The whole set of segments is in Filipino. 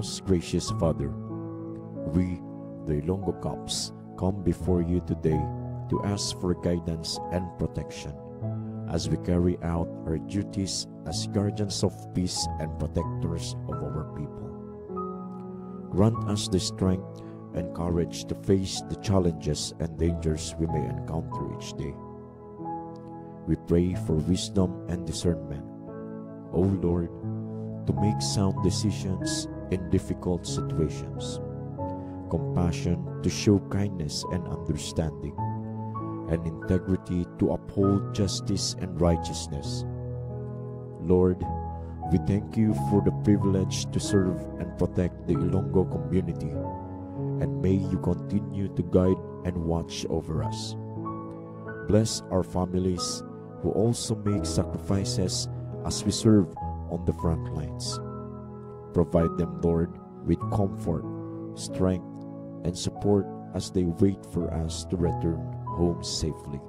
most gracious Father, we, the Ilonggo Cops, come before you today to ask for guidance and protection as we carry out our duties as guardians of peace and protectors of our people. Grant us the strength and courage to face the challenges and dangers we may encounter each day. We pray for wisdom and discernment, O Lord, to make sound decisions in difficult situations, compassion to show kindness and understanding, and integrity to uphold justice and righteousness. Lord, we thank you for the privilege to serve and protect the Ilonggo community, and may you continue to guide and watch over us. Bless our families who also make sacrifices as we serve on the front lines. Provide them, Lord, with comfort, strength, and support as they wait for us to return home safely.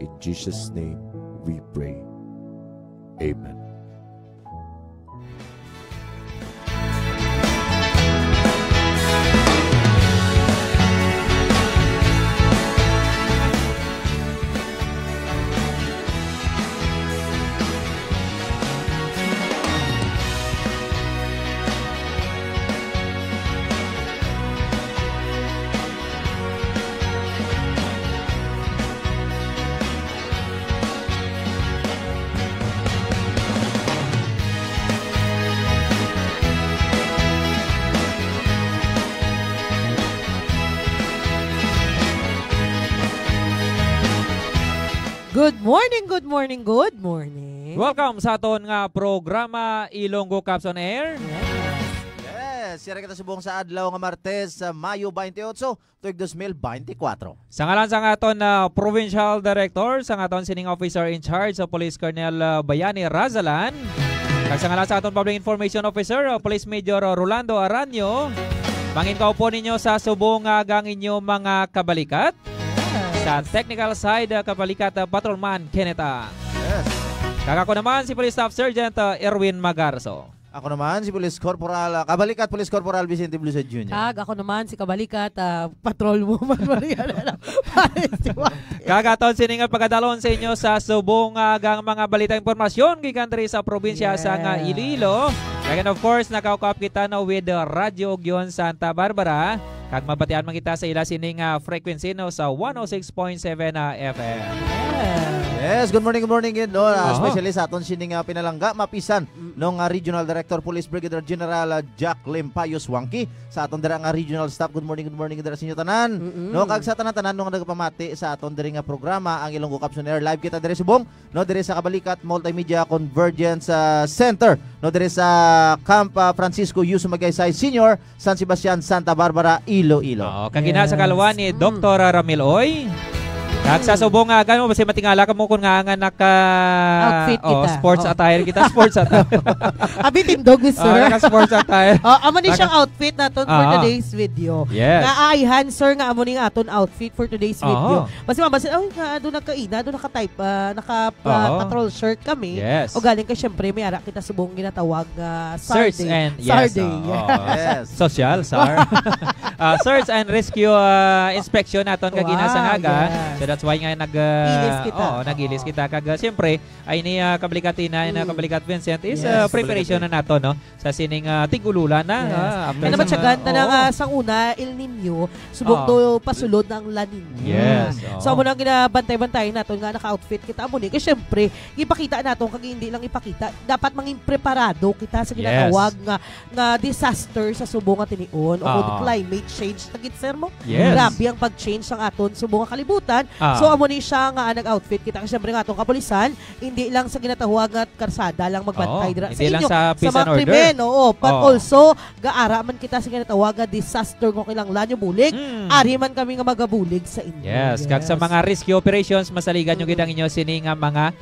In Jesus' name we pray. Amen. Good morning, good morning, good morning. Welcome sa aton nga programa Ilonggo Cops on Air. Yes, sira kita subong sa adlaw nga Martes sa Mayo 28, tuig 2024. Sa ngalan sa aton Provincial Director, sa aton sining Officer in Charge sa Police Colonel Bayani Razalan. Kag sa ngalan sa aton Public Information Officer, Police Major Rolando Aranyo. Bangin ka po ninyo sa subong gang inyo mga kabalikat. Sa technical side, kabalikat Patrolman Kenneta. Yes. Kakako naman si Police Staff Sergeant Erwin Magarso. Ako naman si Police Corporal, kabalikat Police Corporal Vicente Blusa Jr. Ako naman si kabalikat Patrolwoman Mariana. Kagaton sining pagkadalon sa inyo sa subong gang mga balita impormasyon gikan diri sa probinsya sa Iloilo. And of course, nakaukap kita na with Radio Ogyon Santa Barbara. Kag mabatian man kita sa ila sining frequency no sa 106.7 FM. Yes, good morning yun, no? Especially sa aton sining pinalangga mapisan nung Regional Director Police Brigadier General Jack Limpayos Wangki sa aton dira nga regional staff. Good morning dira sa inyo tanan. No, kag sa tanan nung nagpamati sa aton diri nga programa ang Ilonggo Cops on Air live kita diri subong, no, diri sa Kabalikat Multimedia Convergence Center, no, diri sa Camp Francisco Yuso Magaysay Senior, San Sebastian, Santa Barbara, Iloilo. Kagina sa kalwan ni Dr. Ramil Oy. Kag sa subong nga gano basta matingala ka mo kun nga naka outfit kita. Sports attire kita, sports attire. Abi tindog ni sir. Naka sports attire. Amo ni siyang outfit naton for today's video. Yes. Nga ayhan sir nga amo ni aton outfit for today's video. Basta mabasa nga do nakaina, do naka-type, patrol shirt kami. Yes. O galing ka syempre may ara kita subong ginatawag search and yes. Social SAR. Search and rescue inspection naton kagina sa ngaga. So that's why nga nag-ilis kita kag siyempre ay ni Kabalikatina na Kabalikat Vincent is preparation na nato no sa sining tigululan na. Ano ba siya ganda na sang una El Nino subok to pasulod ng La Nina. Yes. So amo nang ginabantay-bantay naton nga naka-outfit kita amo ni kasi siyempre ipakita naton kag hindi lang ipakita dapat mangin preparado kita sa ginatawag nga disaster sa subong nga tinion o climate change tagit sir mo. Grabe ang pag-change sang aton subong nga kalibutan. So amo ni siya nga nag-outfit kita kasi syempre nga atong kapulisan hindi lang sa ginatawag at karsada lang magbantay dira sa inyo sa peace sa and order. Krimen, but also gaara man kita sa ginatawag disaster kung kinahanglan nyo bulig ari man kami nga magabulig sa inyo. Yes, kag sa mga rescue operations masaligan nyo gidang inyo sini nga mga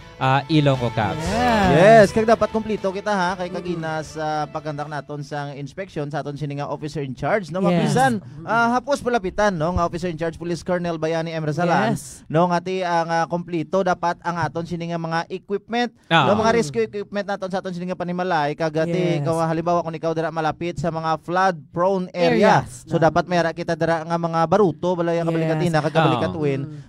Ilonggo Cops. Yes, kag dapat kompleto kita ha kay kagina sa pagkandak naton sa inspection sa aton sini nga officer in charge no mapisan hapos palapitan no nga officer in charge Police Colonel Bayani M. Razalan. no ngati ang kompleto dapat ang aton sini nga mga equipment, Ah. no mga rescue equipment naton sa aton sini nga panimalay kagati Yes. halimbawa kung ikaw dira malapit sa mga flood prone area. Areas. So dapat mayara kita dira nga mga baruto balay ang kabalikatina kagabalikat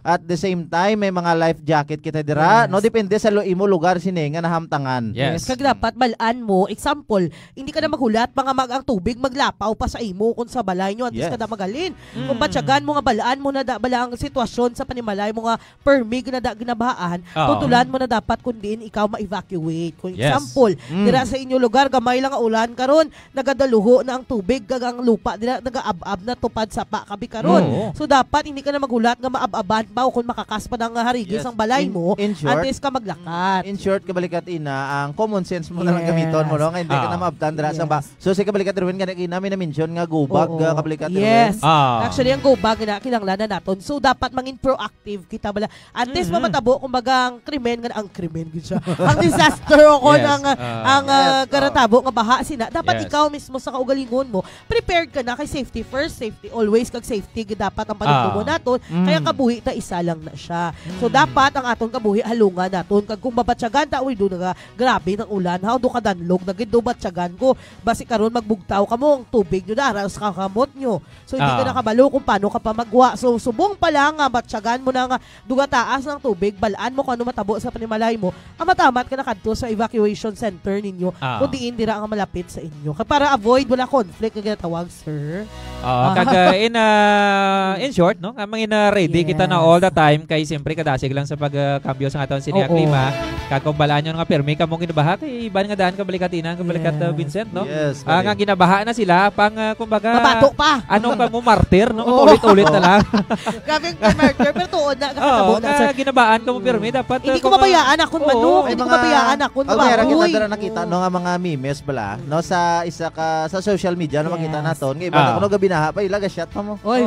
at the same time may mga life jacket kita dira, Yes. no depende sa imo lugar sini nga nahamtangan. Yes. Kag dapat balaan mo, example, hindi ka na maghulat mga ang tubig maglapaw pa sa imo kung sa balay nyo at least Yes. ka na magalin. Kung batyagan mo nga balaan mo na balang sitwasyon sa panimalay mo nga permig na ginabahaan, tutulan mo na dapat kundi ikaw ma-evacuate. Kung Yes. example, dira sa inyo lugar gamay lang nga ulan karon, nagadaluho na ang tubig gagang lupa dira nagaab-ab na tupad sa pa kabi karon. So dapat hindi ka na maghulat nga maab-aban pa o kung makakas pa ng harigis ang balay mo, in short, at least ka maglakat. in short, kabalikat ina, ang common sense mo na lang gamiton mo, no? Nga hindi ka na maabtan dira sa ba. So, si kabalikat rin, namin na-mention nga go bag, Oo. kabalikat Yes. Ah. Actually, ang go bag na kinanglanan naton. So, dapat mangin proactive kita bala. At least mamatabo, kumbaga, ang krimen, ang krimen, gud siya. Ang disaster o Yes. ang Yes. garatabo, nga baha sina. Dapat Yes. ikaw mismo sa kaugalingon mo, prepared ka na kay safety first, safety always, kag safety, dapat ang panugtungo naton. Kaya kabuhi ta isa lang na siya. So, dapat ang aton kabuhi halungan naton. Kag kung babatsagan ta, uy, doon nga, grabe ng ulan, how do ka danlog, nagido batsagan ko. Basi karon magbugtaw ka mo, ang tubig nyo na, aras ka kamot nyo. So, hindi ka nakabalo kung paano ka pa magwa. So, subong pa lang nga, batsagan mo na nga, duga taas ng tubig, balaan mo kung ano matabo sa panimalay mo, ang matamat ka na kadto sa evacuation center ninyo, kung diin dira ang malapit sa inyo. Para avoid, wala conflict, na ginatawag, sir. Kag in short, no, mangin ready kita na all the time kay siyempre kadasig lang sa pagkambyo sa aton sining klima. Kag kung balaan nyo nga permi ka mong ginabaha kay iban nga daan kabalikatina kabalikat Vincent, no? Yes. Nga ginabaha na sila pang kumbaga Mabato pa. Anong ka mo martir, no? Ulit-ulit na lang. Gagawin ka marker, pero tuon na, kakatabo na, sir. Ginabaan ka mo permi dapat Hindi ko mabayaan akong manok, hindi ko mabayaan akong meron kita baboy. dara nakita no nga mga memes bala, no sa isa ka sa social media no makita naton nga iba kuno gabi na pa ilaga shot pa mo. Oy,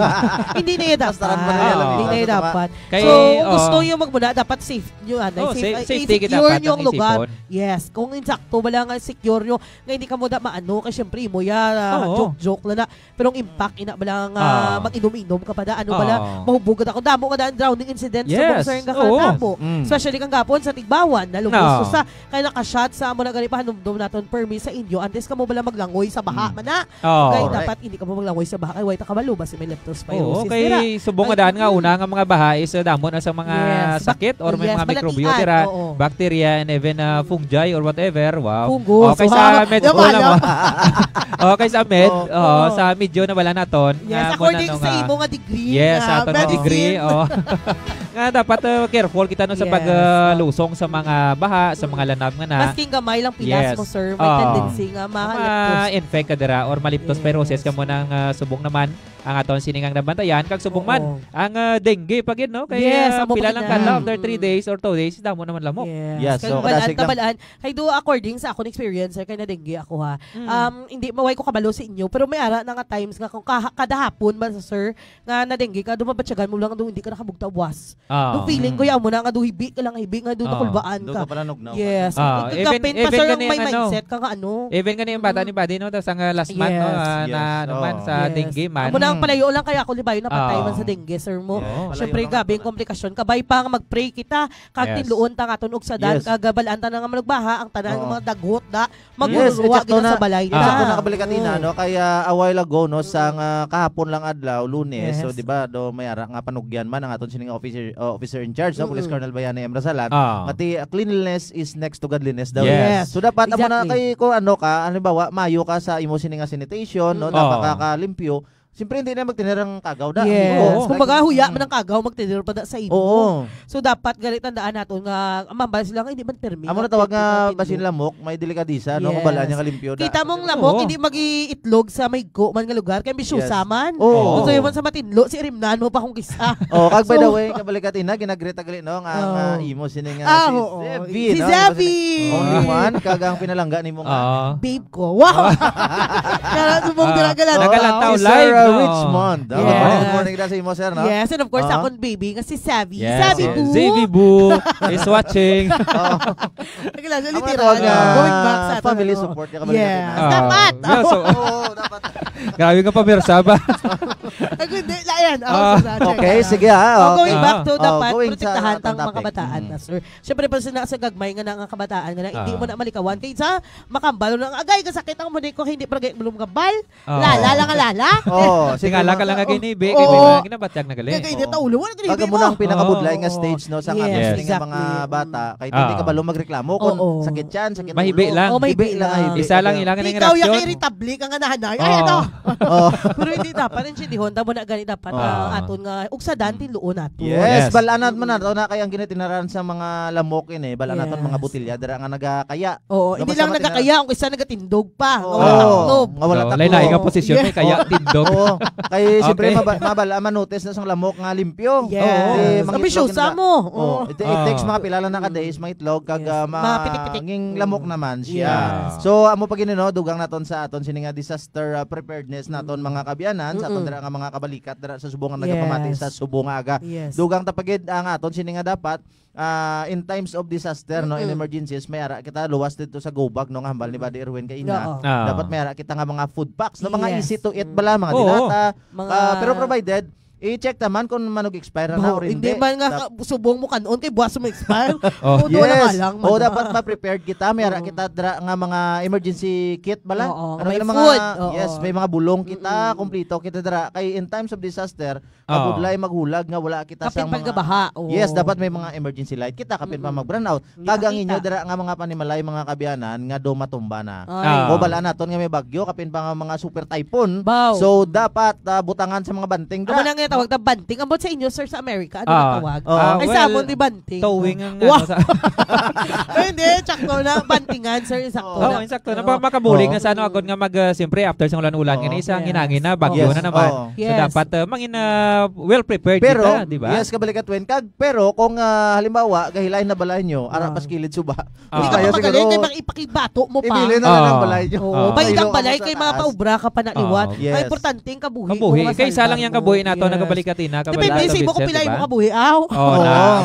hindi na dapat. Bastaran mo na yan, Hindi na dapat. Kay- So, gusto nyo magmuna, dapat safe nyo. Safety kita secure dapat nyo ang ang lugar. isipon. Yes. Kung insakto, wala nga secure nyo. Nga hindi ka mo da maano, kasi syempre mo joke-joke na na. Pero ang impact, ina ba lang mag-inom-inom ka pa da. Ano ba lang, mahubugad ako. Damo ka da ang drowning incident sa Yes. buksan ka katamo. Mm. Especially kang gapon sa Tigbawan, na lumuso sa, kaya nakashot sa mo na ganipahan, numdum natin permi sa inyo. Antes ka mo bala maglangoy sa baha, mana. Kaya dapat hindi ka mo maglangoy sa baha. Kaya wait ka malo, basi may leptospirosis. Okay, subong nga daan nga una nga mga baha is damo na sa mga sakit or may mga mikrobyo tira, bacteria and even fungi or whatever. Wow. Fungus. Okay sa med okay sa med, sa medyo na wala naton. Yes, according sa imo nga degree. Yes, sa aton nga degree. Nga dapat careful kita no sa paglusong sa mga baha, sa mga lanab nga na. Masking gamay lang pilas mo, sir. May tendency nga ma-infect ka dira or ma-leptospirosis ka mo ng subong naman ang aton siningang nabantayan kag subong man ang dengue pagid no kay pila lang kadlaw after 3 days or 2 days damo naman lamok. Yes, so kadasig balaan kay do according sa akong experience kay na dengue ako ha. Hindi maway ko kabalo sa inyo pero may ara na nga times nga kung kada hapon ba sir nga na dengue ka dumabatsagan mo lang do hindi ka nakabugta buwas. Do feeling ko ya mo na nga do hibi ka lang hibi nga do nakulbaan ka. Yes. Even pa sir may mindset ka nga ano. Even kani yung bata ni Buddy no tas ang last month no na naman sa dengue man. Ang palayo lang kaya ako libayo na patay man sa dengue sir mo. Syempre gabi ang komplikasyon kabay pa nga mag-pray kita kag tinluon ta nga tunog sa dan kag balaan ta nga malugbaha ang tanan ng mga dagot da magruruwa gid sa balay na. Sakto na kabalikatina no kaya a while ago no sa kahapon lang adlaw Lunes so di ba do may ara nga panugyan man ang aton sining officer in charge no Police Colonel Bayani M. Razalan ngati cleanliness is next to godliness daw. So dapat amo na kay ko ano ka halimbawa mayo ka sa imo sining sanitation no dapat ka limpyo. Siyempre hindi na magtinirang kagaw da. Yes. Kung baga huya man ang kagaw magtinir pa da sa imo. Oo. So dapat galit tandaan naton nga mambal sila nga hindi man permi. Amo na tawag nga basin lamok, may delikadisa no kung bala niya kalimpyo da. Kita mong lamok hindi mag-iitlog sa maygo man nga lugar kay bisyusa man. Oo. So man sa matinlo si Rimnan mo pa kung kisa. Kag by the way kabalikatina ginagreta gali no nga imo sini nga si Zevi. Only one kagang pinalangga nimo nga. Babe ko. Wow. Kaya subong diragalan. Nagalantaw live. Richmond. Good morning na sa imo, sir, no? Yes, and of course, akong baby nga si Savvy. Yes, Savvy Boo. Savvy Boo is watching. Nagkala, literal. Going back sa family support. Yes. Dapat. Dapat Grabe ka pa, Mirsa ba? Ay, hindi. Ayan. Okay, sige Going back to dapat, going protektahan sa tang mga topic. kabataan na, sir. Siyempre, pa sa gagmay nga na ang kabataan nga na, hindi mo na malikawan. Kaya sa makambalo ng agay, kasakit ang muni ko, hindi pragay mo lumagabal. Lala lang ang lala. Tingala ka lang nga ginibi. Kaya may ginabatyag na gali. Kaya hindi taulo, wala ginibi Pag mo. mo na ang pinakabudlay nga stage no sa Yes, nga mga bata kay hindi ka balo magreklamo kung sakit yan, sakit Mahibi ulo. lang. Mahibi lang. Isa lang ilangan ng Ikaw yung reaksyon. irritable ka nga nahanay. Ay, ito. Pero hindi dapat rin siya dihon. Tamo na gani dapat aton nga uksadan tiluon nato. Yes, balanat man nato na kayang ginitinaran sa mga lamok ini, balanaton mga butilya dira nga nagakaya. Oo, hindi lang nagakaya, ang isa nagatindog pa. Wala taklob. Lain-lain nga posisyon may kaya tindog. Oo. Kay siyempre mabala manotice na sang lamok nga limpyo. Yes. Ambisyosa mo. It takes mga pilala na ka-days, mga itlog, kag nging lamok naman siya. So, amo pa ginino, dugang naton sa aton, sini nga disaster preparedness naton mga kabiyanan, sa aton dira nga mga kabalikat, dira sa subong nga nagapamati sa subong nga aga. Dugang tapagid ang aton, sini nga dapat, in times of disaster, no, in emergencies, may ara kita luwas dito sa go-bag, no, nga hambal ni Buddy Erwin kay ina. Dapat may ara kita nga mga food packs, no, mga easy to eat bala, mga dilata, pero provided, i-check naman kung manog expire na or hindi. Hindi man nga subong mo kanon kay buwas mo expire. Yes. Dapat ma-prepared kita. May ara kita nga mga emergency kit bala. May mga food. Yes, may mga bulong kita, kompleto kita dira. Kay in times of disaster, pagudlay maghulag nga wala kita sa mga pagkabaha. Yes, dapat may mga emergency light kita kapin pa mag-brownout. Kagang inyo dira nga mga panimalay, mga kabiyanan nga do matumba na. O bala naton nga may bagyo kapin pa nga mga super typhoon. So dapat butangan sa mga banting dira. Tawag na banting. Ambot sa inyo, sir, sa Amerika. Ano ang tawag? Ay, sa amon di banting. Towing ang Hindi, sakto na. Bantingan, sir. Sakto na. Sakto na. Makabulig na sa ano agad nga siyempre, after sa ulan-ulan, isang hinangin na, bagyo na naman. So, dapat mangin well-prepared kita, di ba? Yes, kabalikat wen kag. Pero, kung halimbawa, gahilahin na balay nyo, ara pas kilid suba. Hindi ka magaling, kay makipakibato mo pa. Ibili na lang ang balay nyo. Baitang balay, kay mga paubra ka pa na iwan. Ay, importanteng kabuhi. Kaysa lang yung kabuhi nato, nagkabalikatina. Depende sa mo kung pilay mo kabuhi, aw.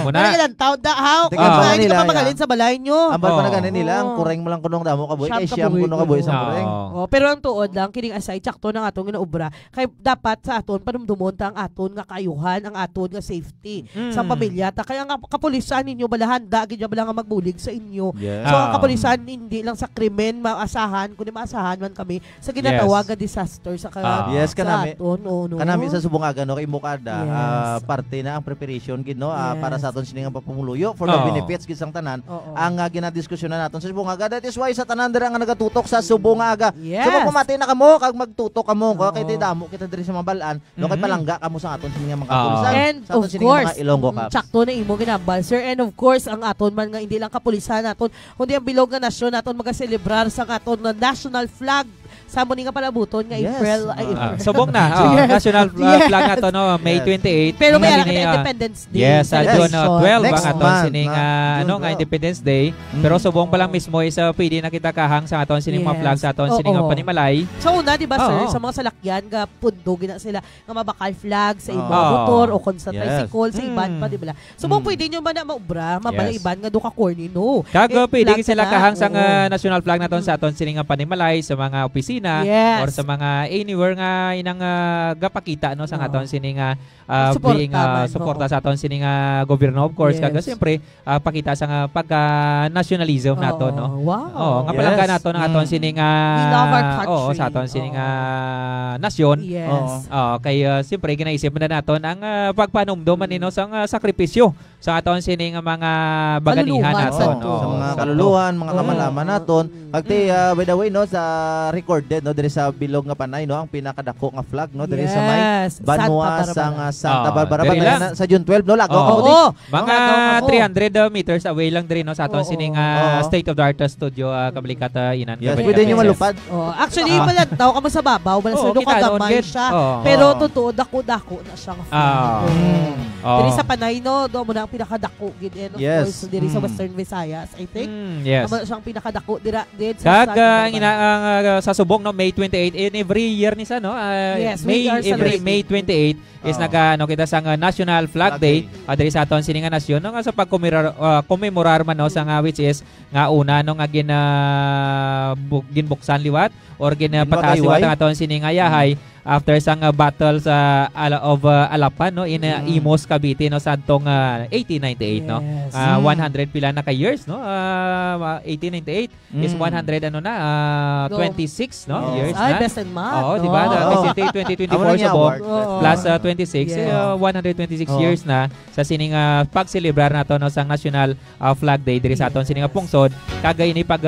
Muna. Ilang taon da, aw. Hindi ka pa magaling sa balay nyo. Ambal pa na ganin nila, ang kureng mo lang kunong damo kabuhi, kay siyam kunong kabuhi sa kureng. Pero ang tuod lang, kining aside, sakto ng atong ginaubra. Kay dapat sa aton, panumdumon ta ang aton nga kayuhan, ang aton nga safety sa pamilya. Kaya nga kapulisan ninyo balahan, dagin niya bala nga magbulig sa inyo. So ang kapulisan, hindi lang sa krimen, maasahan, kundi maasahan man kami sa ginatawag nga disaster sa aton. Kanami sa subong aga, no, kay Mukada, parte na ang preparation gino para sa aton siningang papumuluyo for the benefits gisang tanan. Ang ginadiskusyonan naton sa subong aga, that is why sa tanan dira nga nagatutok sa subong aga. So kung pumati na kamo kag magtutok kamo kay damo kita diri sa mabalaan, no, kay palangga kamo sa aton siningang mga kapulisan. And sa aton of siningang course, mga Ilonggo Caps. sakto na imo ginambal, sir. And of course, ang aton man nga hindi lang kapulisan naton, kundi ang bilog nga nasyon naton magaselebrar sa aton nga national flag. Samo ni nga palabuton nga April. Subong na. National flag nato no, May 28. Pero may araw na Independence Day. Yes, June 12 ang aton sining nga Independence Day. Pero subong pa lang mismo isa pwede na kita kahang sa aton sining mga flag sa aton sining panimalay. So una, di ba, sir, sa mga salakyan nga pundog na sila nga mabakal flag sa ibang motor o kung sa tricycle sa iban pa, di ba? Subong pwede nyo man na maubra, mabala iban nga do ka corny, no. Kag pwede sila kahang sa national flag naton sa aton sining panimalay sa mga opisina or sa mga anywhere nga inang gapakita no sa aton sining being suporta sa aton sining gobyerno, of course. Kag siyempre pakita sa nga pagka nationalism nato no. Nga palangga nato ng aton sining sa aton sining nasyon. Kay siyempre ginaisip na naton ang pagpanumdum nino sa sakripisyo sa aton sining mga baganihan naton. Sa mga kaluluhan, mga kamalaman naton. Pagti by the way no, sa recorded no diri sa bilog nga panay no, ang pinakadako nga flag no diri sa may Banwa sa Santa Barbara sa June 12 no, lagaw mga 300 meters away lang diri no sa aton sining state of the art studio kabalikat inan. Yes, pwede nyo malupad. Actually malad daw kamo sa babaw, wala sa dukagamay siya. Pero totoo dako-dako na siya nga flag. Diri sa panay no, do mo na pinakadako gid and of Yes. course diri sa Western Visayas, I think. Yes. Amo siyang pinakadako dira did sa Kag sa subong no May 28 in every year ni sa no Yes, we May are every celebrating. May 28 is nagano kita sa National Flag Day diri sa aton sininga nasyon no nga sa pagkomemorar man no sa nga which is nga una no nga ginbuksan liwat or ginpataas liwat ang aton sininga yahay after sang battle sa Alapan no in Imos Cavite no sa adtong 1898 no. 100 pila na ka years no. 1898 is 100 ano na 26 no years Ay, na. best in math. Oo, di ba? Kasi 2024 sa Bob plus 26 126 years na sa sining pagselebrar nato no sang National Flag Day diri sa aton sining pungsod kagay ni pag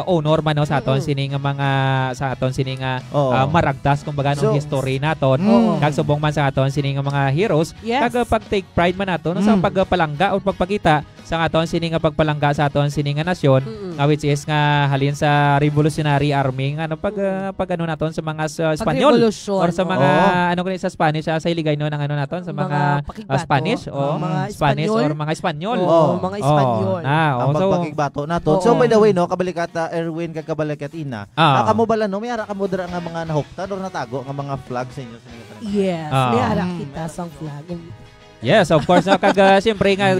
honor man no sa aton sining mga sa aton sining maragtas kumbaga no history naton kag subong man sa aton sining mga heroes kag pag take pride man nato no sa pagpalangga o pagpakita sa aton sining pagpalangga sa aton sining nasyon which is nga halin sa Revolutionary Army nga ano pag ano naton sa mga Espanyol or sa mga ano kani sa Spanish sa iligay no ng ano naton sa mga Spanish o Spanish or mga Espanyol mga Espanyol ang pagpakigbato naton. So by the way no kabalikat Erwin kag kabalikat Ina kamo bala no may ara kamo dira nga mga nahuktan or natago nga mga flag sa inyo sa inyo. Yes, may ara kita sang flag. Yes, of course no kag siyempre nga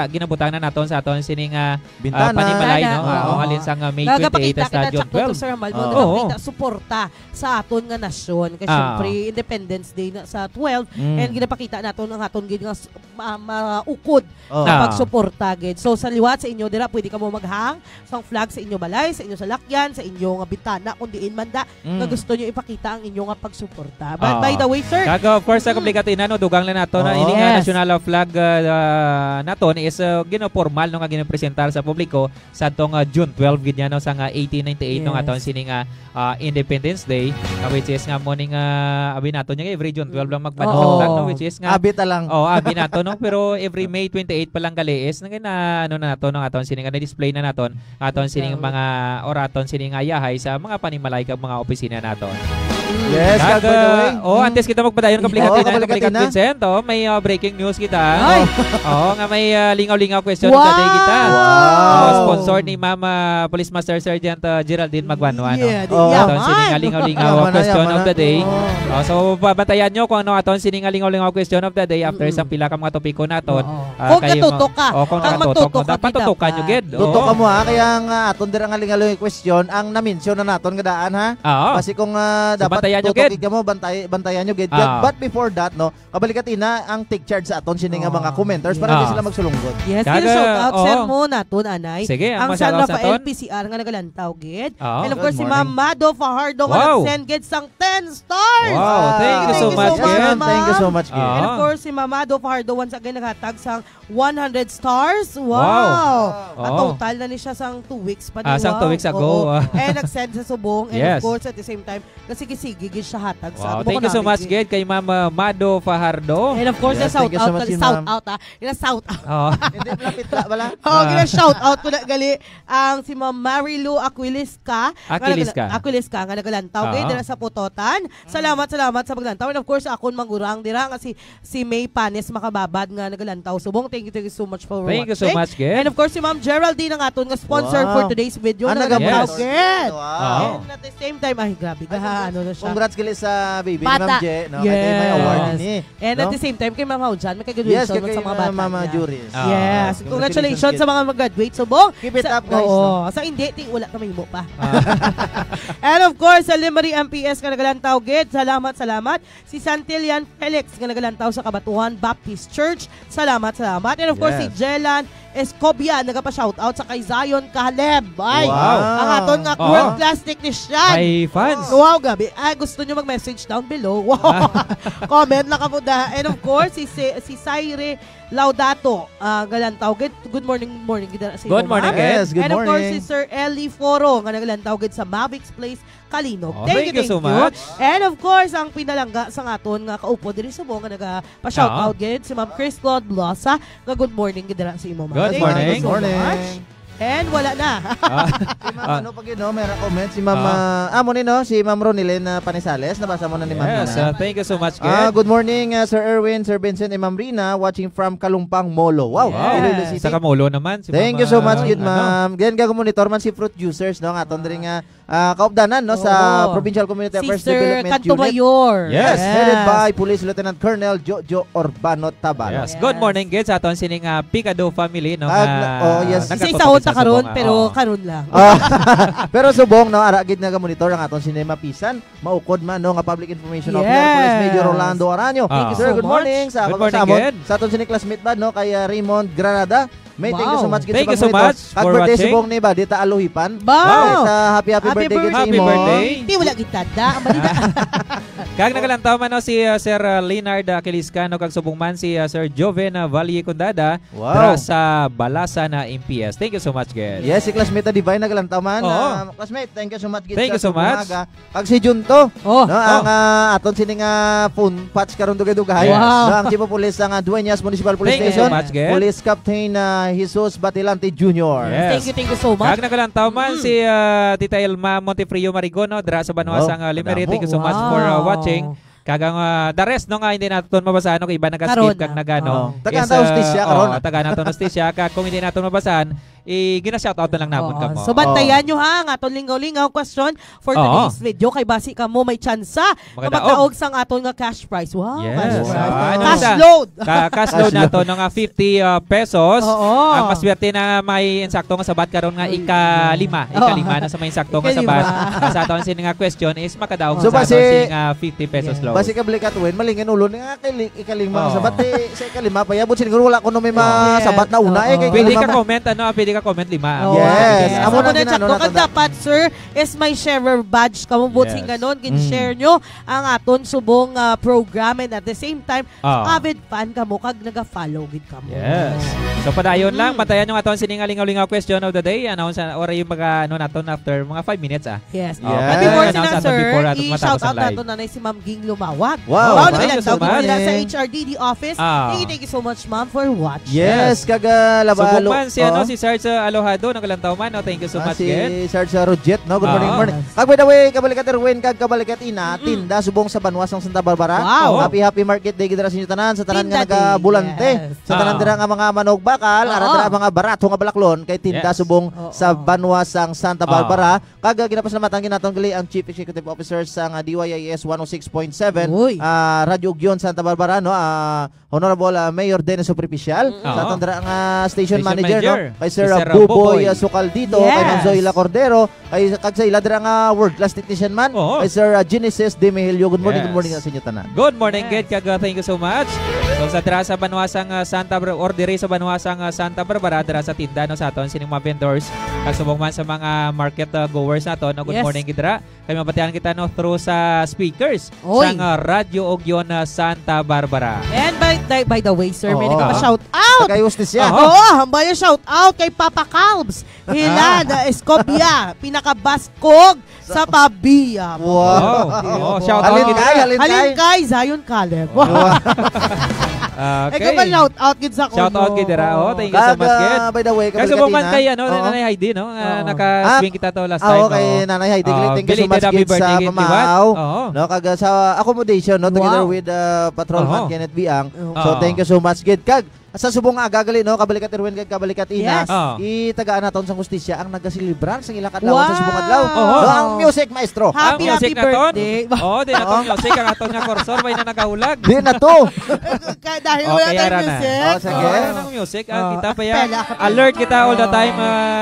ginabutang na naton sa aton sining panimalay no ang alin sang May 28 sa June 12. Sir Amal mo nakita suporta sa aton nga nasyon kasi siyempre Independence Day na sa 12 and ginapakita naton ang aton gid nga maukod na pagsuporta gid. So sa liwat sa inyo dira pwede ka mo maghang sang flag sa inyo balay, sa inyo salakyan, sa inyo nga bitana kun diin man da nga gusto niyo ipakita ang inyo nga pagsuporta. But by the way sir, kag of course sa kabligatina no dugang lang nato na ini nga national flag naton is ginopormal no nga ginapresentar sa publiko sa tong June 12 gid no sa 1898 no aton sining Independence Day which is nga morning abi nato nya every June 12 lang magbanhog no which is nga abi ta lang. Abi nato no pero every May 28 pa lang gali is na ano na nato no aton sining na display na naton aton sining mga oraton sining yahay sa mga panimalay kag mga opisina naton. Yes, by the way. Antes kita magpadayon kabligat Vincent, may breaking news kita. Nga may lingaw-lingaw question of the day kita. Sponsor ni Mama Police Master Sergeant Geraldine Magbanwa no. Aton sining lingaw-lingaw question of the day. So pabantayan nyo kung ano aton sining lingaw-lingaw question of the day after sa pila ka mga topiko naton. Kung katutok ka. Kung nakatutok dapat tutukan nyo gid. Tutok ka mo ha kaya nga aton dira nga lingaw-lingaw question ang na-mention na naton nga daan ha. Kasi kung dapat tutukin ka mo bantayan nyo gid. But before that no, kabalikat ina ang take charge sa aton sining mga commenters para di sila magsulunggod. Yes, shout out sir mo naton anay. Sige, ang San Rafael PCR nga nagalantaw gid. And of course si Ma'am Mado Fajardo nga nag-send gid sang 10 stars. Wow, thank you so much. Thank you so much. And of course si Ma'am Mado Fajardo once again naghatag sang 100 stars. Wow. Total na ni siya sang 2 weeks pa ni. Sang 2 weeks ago. And nag-send sa subong and of course at the same time sige gid siya hatag sa thank you so much gid kay Ma'am Mado Fajardo. And of course shout out Hindi malapit bala. Shout out ko na gali ang si Ma'am Marilu Aquilesca nga nagalantaw gid dira sa Putotan. Salamat sa paglantaw. And of course akon mangurang dira nga si May Panes Makababad nga nagalantaw subong. Thank you so much for watching. Thank you so much gid. And of course si Ma'am Geraldine nga aton nga sponsor for today's video na nagalantaw gid. And at the same time ay grabe ka ano na siya. Congrats gali sa baby ni Ma'am Je no kay may award ni. And at the same time kay Ma'am Haujan may graduation sa mga bata. Mama Juris. Yes, congratulations sa mga mag-graduate subong. Keep it up guys. Sa hindi wala ka mahimo pa. And of course sa Limeri MPS nga nagalantaw gid. Salamat. Si Santilian Felix nga nagalantaw sa Kabatuhan Baptist Church. Salamat. And of course si Jelan Escobia nagapa-shoutout sa kay Zion Caleb. Ay, ang aton nga world class technician. May fans. Wow, gabi. Gusto nyo mag-message down below. Wow. Comment lang ka po da. And of course, si Saire Laudato, galantaw gid. Good morning gid sa Good morning. Yes, good morning. And of course, si Sir Eli Foro, nga nagalantaw gid sa Mavix Place, Kalinog. Thank you so much. And of course, ang pinalangga sa aton nga kaupo diri sa buong nga naga-shoutout gid si Ma'am Chris Claude Blosa, nga good morning gid sa imo. Good morning. Thank you so much. And wala na. Si Ma'am, ano pag yun, no? Mayroong comment. Si Ma'am, mo ni, no? Si Ma'am Ronilyn Panisales. Nabasa mo na ni Ma'am. Yes, Nina. thank you so much, Ken. Good morning, Sir Erwin, Sir Vincent, and Ma'am Rina, watching from Kalumpang Molo. Wow. Iloilo City. Sa Kamulo naman. Si Thank you so much, good ma'am. Ganyan gagumonitor man si Fruit Juicers, no? Nga aton rin nga kaupdanan, no? Sa Provincial Community Affairs Development Canto Unit. Mayor. Yes. Headed by Police Lieutenant Colonel Jojo Urbano Tabalo. Yes. Good morning, Ken, sa aton sining Picado family, no? Yes. Isa-isahon ta karon pero karon lang. Pero subong, no? Aragid nga monitor ang aton sinema pisan. Maukod man, no? Nga Public Information Officer, Police Major Rolando Aranyo. Thank you Sir, so good morning. much. Sa Good morning, Ken. Sa aton sining classmate ba, no? Kay Raymond Granada. May thank you so much. Thank you so much for birthday watching. subong ni ba dita aluhipan. Wow. Happy birthday gid sa Happy imo. birthday. Di wala gitada. Malita. Kag nagalantaw man no, si Sir Leonard Kiliscano kag subong man si Sir Joven Valle Condada dra sa Balasa na MPS. Thank you so much, Ken. Yes, si classmate Divine nagalantaw man. Classmate, thank you so much. Thank you so much. Kag si Junto, Oh. no, ang aton sining phone patch karon dugay-dugay. Yes. Wow. No, ang Chief of Police ang Dueñas Municipal Police Thank you so Station. much, Ken. Police Captain Jesus Batilante Jr. Yes. Thank you so much. Kag nagalantaw man si Tita Elma Montefrio Marigono dra sa Banuasang Limeri. Thank you so much for watching. Kagang the rest no nga hindi naton mabasahan no iba nag-skip kag nagano. Taga naton hostisya karon. Taga naton hostisya kag kung hindi naton mabasahan gina-shoutout na lang namon kamo. So bantayan nyo ha ang aton lingaw-lingaw question for today's video kay basi ka mo may tsansa na magkaog sang aton nga cash prize. Wow, yes. cash prize. Ano Cash sa- load. Cash load nato no nga 50 pesos. Oo. Ang maswerte na may insakto nga sabat karon nga ika-5 na sa may insakto nga sabat. Sa aton sin nga question is makadaog So, sa aton basi- sin 50 pesos load. Basi ka blikat win malingin ulo nga kay ikalima sabat sa ikalima payabot siguro wala kuno may masabat na una kay Pwede ka ikalima. comment pwede ka comment 5. Yes. Amo Amo na na check ginano kag natin. dapat sir is may sharer badge kamo butsing Yes. ganon gin-share nyo ang aton subong program and at the same time avid fan kamo kag naga-follow gid kamo. Yes. So padayon lang batayan yung aton siningalingaw-lingaw question of the day. Announce or yung mga naton after mga 5 minutes Yes. Yes. But before Announce sina natin sir, before natin matapos i-shout ang out live. nato nanay si Ma'am Ging Lumawag. Wow, Thank thank you so you much. nila sa HRDD office. Thank you so much ma'am for watching. Yes, kag labalo. Subong man si si Sarge Alohado nagalantaw man. Thank you so much, si Ken. Sarge Rojet, no? Good morning, Oo. morning. Kag by the way, kabalikat Erwin, kag kabalikat ina, tinda subong sa Banwas ng Santa Barbara. Wow. Happy market day gidra sa inyo tanan, sa tanan nga Tinda day, nagabulante. yes. Sa tanan dira nga mga manog bakal, ara dira mga barato nga balaklon kay tinda Yes. subong sa Banwas ang Santa Barbara. Kag ginapasalamatan ginaton gali ang Chief Executive Officer sa DYIS 106.7 Uy. Radyo Ugyon Santa Barbara, no? Honorable Mayor Dennis Superficial, sa aton dira nga station manager, no? Kay Sir Buboy Sukaldito, kay Ma'am Zoila Cordero, kay kag sa ila dira nga world class technician man, kay Sir Genesis De Mejilio. Good morning sa inyo tanan. Good morning, Ken. Kag thank you so much. So sa dira sa Banuasang Santa or diri sa Banuasang Santa Barbara dira sa tinda no sa aton sining mga vendors kag subong man sa mga market goers nato no. Good morning gidra. Kay mabatian kita no through sa speakers sang Radyo Ugyon Santa Barbara. And by the way, sir, may Oo. nagpa-shout out. Kay Justisya. Oo, hambaya shout out kay Papa Calbs. Hilad Escobia, pinakabaskog sa Pabia. Wow. Shout out Halin gidra. kay, halin kay. Halin kay Zion Caleb. Okay. Ikaw shout out gid sa Shout out gidra. Thank you so much, Ken. By the way, Kag subong man kay Nanay Oo. Heidi no. Naka-swing kita to last time. Okay, Nanay Heidi. Thank you so much Happy kids sa birthday, Mamaaw. Oo. No, kag sa accommodation no together Wow. with Patrolman Kenneth Biang. So Oo. thank you so much kid. Kag sa subong agagali no kabalikat Erwin kag kabalikat ina. Yes. Itagaan naton sa justisya ang nagasilibrar sa ilang adlaw sa subong adlaw. Oo. No, ang music maestro. Happy music happy naton. birthday. Di naton music ang aton nga korsor bay na nagahulag. Di na to. Dahil Oh, wala kaya tayong ra na. music. Sige. Ang music kita pa ya. Kapela. Alert kita all the time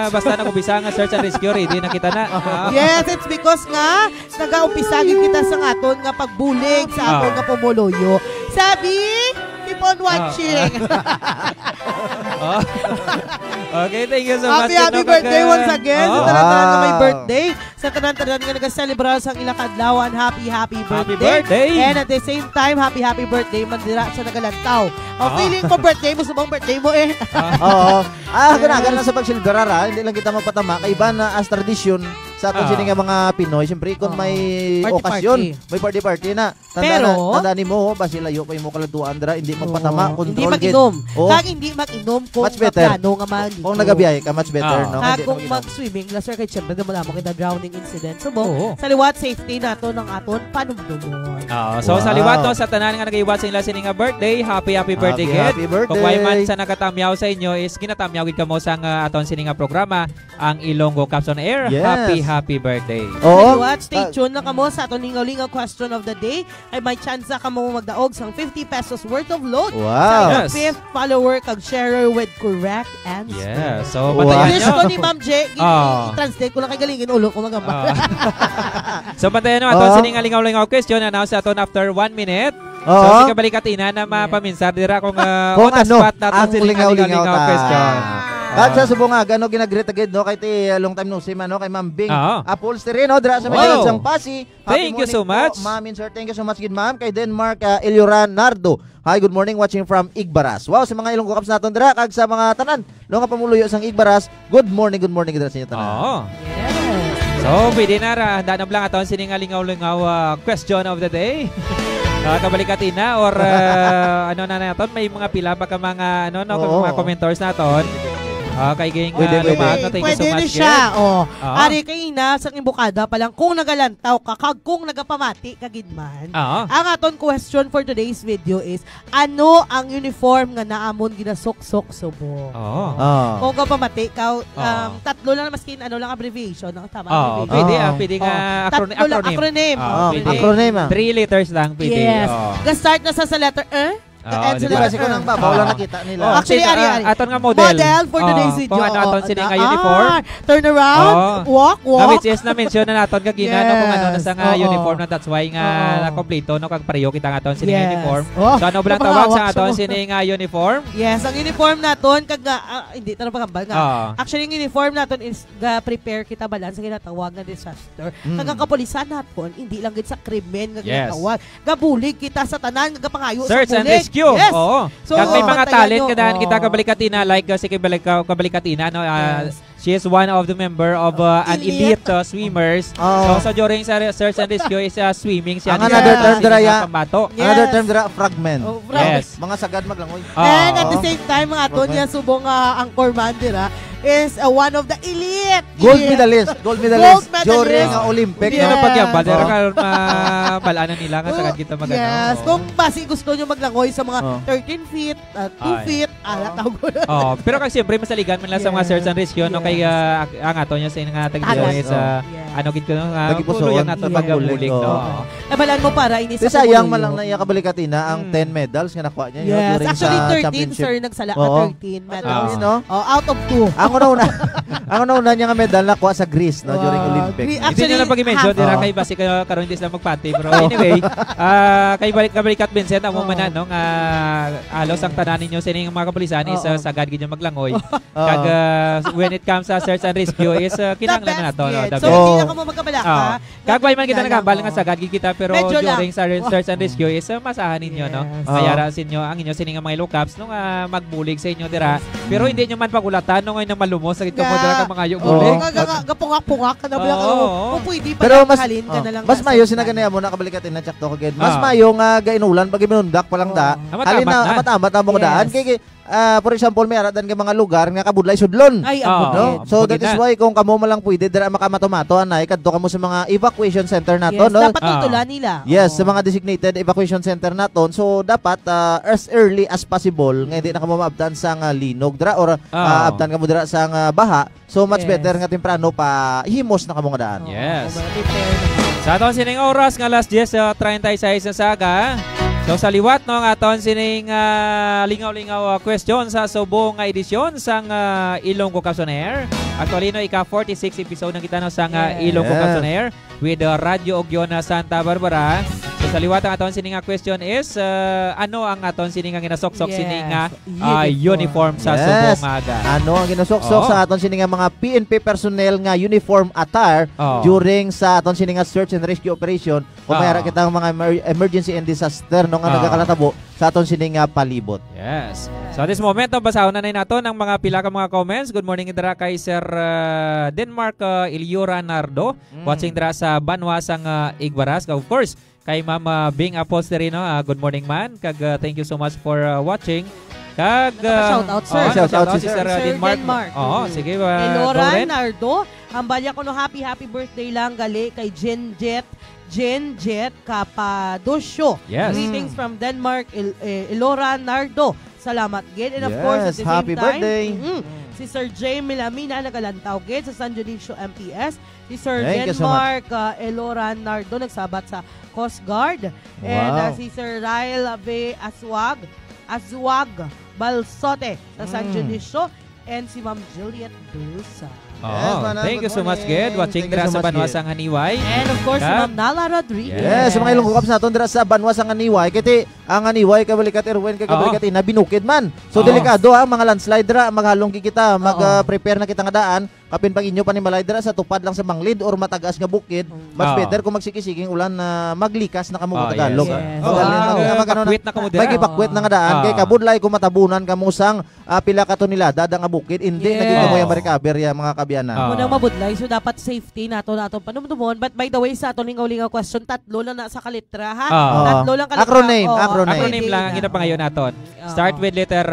basta nagubisa nga search and rescue ready na kita na. Yes, it's because nga nag-aumpisagin kita sa aton nga pagbulig sa aton nga pumuloyo. Sabi, keep on watching. Okay, thank you so much. Happy birthday once again sa tanan-tanan nga may Wow. birthday. Sa tanan-tanan nga nag-celebrate sa ilang kadlawan. Happy Happy birthday. birthday. And at the same time, happy birthday man dira sa nagalantaw. Ang feeling ko birthday mo, subang birthday mo eh. Oo. Ganagan na sa pagsilibrar hindi lang kita magpatama kay iba na as tradisyon sa aton sini nga mga Pinoy, siyempre kung may Party, okasyon, party. may party na. Pero, Tandaan mo, basi layo pa mo kaladuan dra, hindi magpatama, hindi control gid. mag-inom. Oo. Kag hindi mag-inom kung Much better. plano nga maligo. Kung nagabiyahe ka, much better, no? Kag Hindi kung mag-inom. mag-swimming, sir, kay siyempre naman mo kita drowning incident. So, Oo. sa liwat safety nato ng aton panumdumon. So sa Wow. liwat no, sa tanan nga nag-iwat sa ila sini nga birthday, happy birthday gid. Happy birthday. Kung may man sa nakatamyaw sa inyo is ginatamyaw gid kamo sa aton sini nga programa, ang Ilonggo Caps on Air. Yes. Happy birthday. Oo. Sa stay tuned na kamo sa aton lingaw-lingaw question of the day. Ay may chance na kamo magdaog sang 50 pesos worth of load. Wow. Yes. Sa 5th follower kag sharer with correct answer. Yeah. So Wow. bantayan Wish nyo. ko ni Ma'am J, i-translate ko lang kay galingin ulo ko magamba. So bantayan nyo aton sini nga lingaw-lingaw question announce aton after 1 minute. So Oo. si kabalikat-ina na mapaminsar dira kung Kung on the ano, spot naton ang sini nga lingaw-lingaw lingaw-lingaw ta. question. Kag sa subunga, gano ginagreet agad no kay ti long time no si no kay Ma'am Bing. Oo. Upholstery no dra sa Wow. Maylag sang Pasi. Thank you so much. Ma'am sir, thank you so much gid ma'am kay Denmark Elioran Nardo. Hi, good morning watching from Igbaras. Wow, sa mga Ilonggo Caps naton dra kag sa mga tanan no nga pamuluyo sang Igbaras. Good morning dra sa inyo tanan. Oo. Yes. So, pwede na ra. Danam lang aton sining lingaw-lingaw question of the day. Kabalikat na or ano na naton, may mga pila pa ka mga ano no, Oo. mga commentors naton. Kay ging Pwede. lumaan na thank you so Pwede much. na siya. Oh. Oo. Ari kay ina sa imbukada pa lang kung nagalantaw ka kag kung nagapamati kagidman. Oo. Ang aton question for today's video is ano ang uniform nga naamon ginasok-sok subo? Oo. Kung kapamati ka Oo. tatlo lang maskin ano lang abbreviation ng tama Oo, abbreviation. pwede Oo. pwede nga Tatlo lang acronym. Pwede. Acronym. 3 letters lang pwede. Yes. Oo. Ga-start na sa letter Oo, Di diba? ba si ko nang babaw lang nakita nila. Oh, Actually, ari. aton nga model. For today's video. Kung ano aton sini nga uniform. Turn around. Walk. Which is na-mention na naton kagina no, kung ano na sa nga Oo. uniform na that's why nga Oo. na-kompleto no kag pareho kita nga aton sini nga Yes. uniform. Oh, So ano ba lang tawag sa napakahawak aton siya. sini nga uniform? Yes, ang uniform naton kag hindi ta na pagambal nga. Oo. Actually, ang uniform naton is prepare kita balan sa ginatawag nga disaster. Mm. Kag ang kapulisan naton hindi lang gid sa krimen nga Yes. ginatawag. Gabulig kita sa tanan nga pangayo Search sa and bulig. rescue. Yes. Oo. So, Kag may mga bantayan talent nyo. kadaan kita Oo. kabalikatina like si kabalikatina no. Yes. She is one of the member of an elite swimmers. Oo. So during sa search and rescue is swimming siya. Ang ni another sa term sini dira nga ya. pambato. Yes. Another term dira fragment. Oh, Yes. Mga sagad maglangoy. And at the Oo. same time, mga aton Okay. yan subong anchorman dira is one of the elite. Gold Elite. medalist. Gold Gold medalist. medalist. During Olympic. Hindi na Yes. pagyambal. Dara Oo. ka mabalaanan nila nga sagad kita magano. Yes. Kung basi gusto nyo maglangoy sa mga Oh. 13 feet, 2 Ay. feet, tawag ko na. Oh, pero kasi siyempre masaligan man lang sa mga Yes. search and rescue no Yes. kay ang ato niya sa nga tagdito Talas. is Yes. ano gid ko no Nagpusoon. yan nato Yes. pagbulig no. Oo. Nabalan mo para ini Di sa sayang kumuloyo. man lang na iya kabalikatina ang 10 medals nga nakuha niya Yes. during Actually, sa 13, championship. sir, nagsala ka Oo. 13 Ah. medals. no? Out of 2. Ang una niya nga medal nakuha sa Greece no during Wow. Olympic. Gre- Hindi Actually, nyo lang pag-mention, half. dira Oo. kay basi karon hindi sila magpati. Pero anyway, kay kabalikat Vincent, amo man na, no, nga alos ang tanan ninyo sa inyong mga kapulisan is Oo. sagad gid yung maglangoy. Oo. Kag when it comes sa search and rescue is kinahanglan na nato. No, the So, best. hindi Oo. na ka mo magkabalaka. Oo. Kag may man kita nagambal nga Oo. sagad gid kita pero Medyo lang. during sa search and rescue is masahan ninyo no. Yes. Mayara sa inyo ang inyo sining mga low-caps no nga magbulig sa inyo dira. Pero hindi nyo man pagulatan no ngayon malumos sa kamo dira ka mga Oo. bulig. Gapungak-pungak ka na bala ka. Oo. Kung pwede pa Pero lang mas halin ka na lang. mas mayo sinaganaya mo na kabalikatin na chakto kagid. Mas Ah. mayo nga gainulan pag minundak pa lang da. Amat-amat Halin na na. amat-amat na mo Yes. daan kay for example may aradan ka mga lugar nga kabudlay sudlon. Ay, Oo. abot. No? So that Bukid is na. why kung kamo man lang pwede dira makamatomato anay kadto kamo sa mga evacuation center nato Yes, no. dapat tutulan nila. Yes, Oo. sa mga designated evacuation center naton. So dapat as early as possible nga hindi na kamo maabtan sa nga linog dira or abtan kamo dira sa nga baha. So much Yes. better nga temprano pa himos na kamo nga daan. Oo, Yes. prepare na. Sa aton sining oras nga alas 10:36 na saga. So sa liwat no nga aton sining lingaw-lingaw question sa subong nga edisyon sang Ilonggo Caps on Air. Actually no ika 46 episode ng kita no sang Yes. Ilonggo Yes. Caps on Air with Radio Ogyon Santa Barbara. So sa liwat ang aton sining nga question is ano ang aton sining nga ginasok-sok Yes. sining nga Uniform. uniform sa Yes. subong nga aga. Ano ang ginasok-sok Oo. sa aton sini nga mga PNP personnel nga uniform attire Oo. during sa aton sini nga search and rescue operation kung Oo. mayara kitang mga emergency and disaster no nga Oo. nagakalatabo sa aton sining palibot. Yes. So at this moment, basahon na nato ng mga pila ka mga comments. Good morning dira kay Sir Denmark Ilyura Nardo. Watching dira sa Banwasang Igbaras. Of course, kay Ma'am Bing Apostolino. Good morning man. Kag thank you so much for watching. Kag Shoutout, sir. Shoutout si si Sir Denmark. Oo, sige ba? Elora Nardo, ang balya ko no happy birthday lang gali kay Jen Jet Capadosio. Yes. Greetings from Denmark, Elora Nardo. Salamat, Gid. And of course, at the happy same time, birthday. Si Sir J. Milamina nagalantaw, Gid, sa San Dionisio MPS. Si Sir Thank you so Denmark Elora Nardo nagsabat sa Coast Guard. And si Sir Rael V. Aswag Balsote sa San Dionisio. And si Ma'am Juliet Dusa. Oh, thank you so much, Ged. Watching dira sa Banwasang Haniway. And of course, si Ma'am Nala Rodriguez. Yes, sa mga ilong kukaps naton dira sa Banwasang Haniway. Kiti, ang Haniway, kabalikat Erwin, kabalikat na binukid man. So, delikado ang mga landslide dira, maghalong kita, mag-prepare na kita nga daan. Kapin pang inyo panimalay dira sa tupad lang sa manglid or matagas nga bukid. Mas better kung magsikisiging ulan na maglikas na kamo Tagalog. Magipakwit na nga daan. Kay kabudlay kung matabunan kamusang pila ka tonelada nga bukid. Hindi, naging mo yung marikaber ya mga kabyanan. Munang mabudlay, so dapat safety nato panumdumon. But by the way, sa aton lingaw-lingaw question, 3 lang na sa kalitra, ha? 3 lang kalitra. Acronym lang ang ginapangayon naton. Start with letter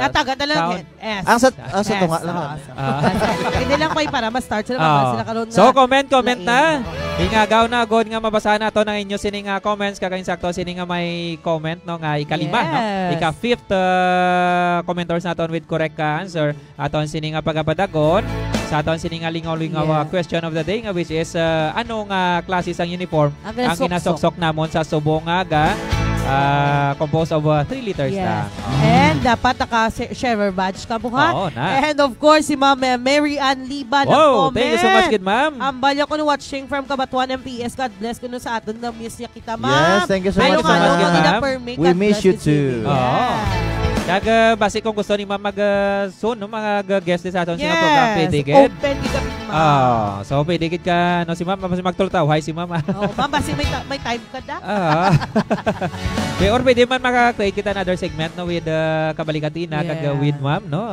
nataga na lang S. Ang sa tunga lang. Hindi lang ko'y para ma-start sila karon nga. So comment na. Ingagaw na god nga mabasahan nato ng inyo sining comments kagayon sakto sining nga may comment no nga ikalima no. Ika-5th commenters naton with correct answer aton sining nga pagapadagon sa aton sining nga lingaw-lingaw question of the day nga which is ano nga klase sang uniform ang ginasoksok namon sa subong aga composed of 3 liters na. And dapat naka-share badge ka mo, ha? Oo, na. And of course, si Ma'am Mary Ann Liban. Wow, thank you so much, good ma'am. Ang balya ko no watching from Cabatuan MPS. God bless ko no sa atin na miss niya kita, ma'am. Yes, thank you so much, ma'am. We miss you too. Kag basi kung gusto ni ma'am mag-soon no mga guest sa aton sa program pwede gid. Open gid kami, ma'am. So pwede gid ka no si ma'am basi magtultaw. Hi si ma'am. Ma'am basi may time ka da. Okay, or pwede man maka-create kita another segment no with Kabalikatina kag with ma'am no.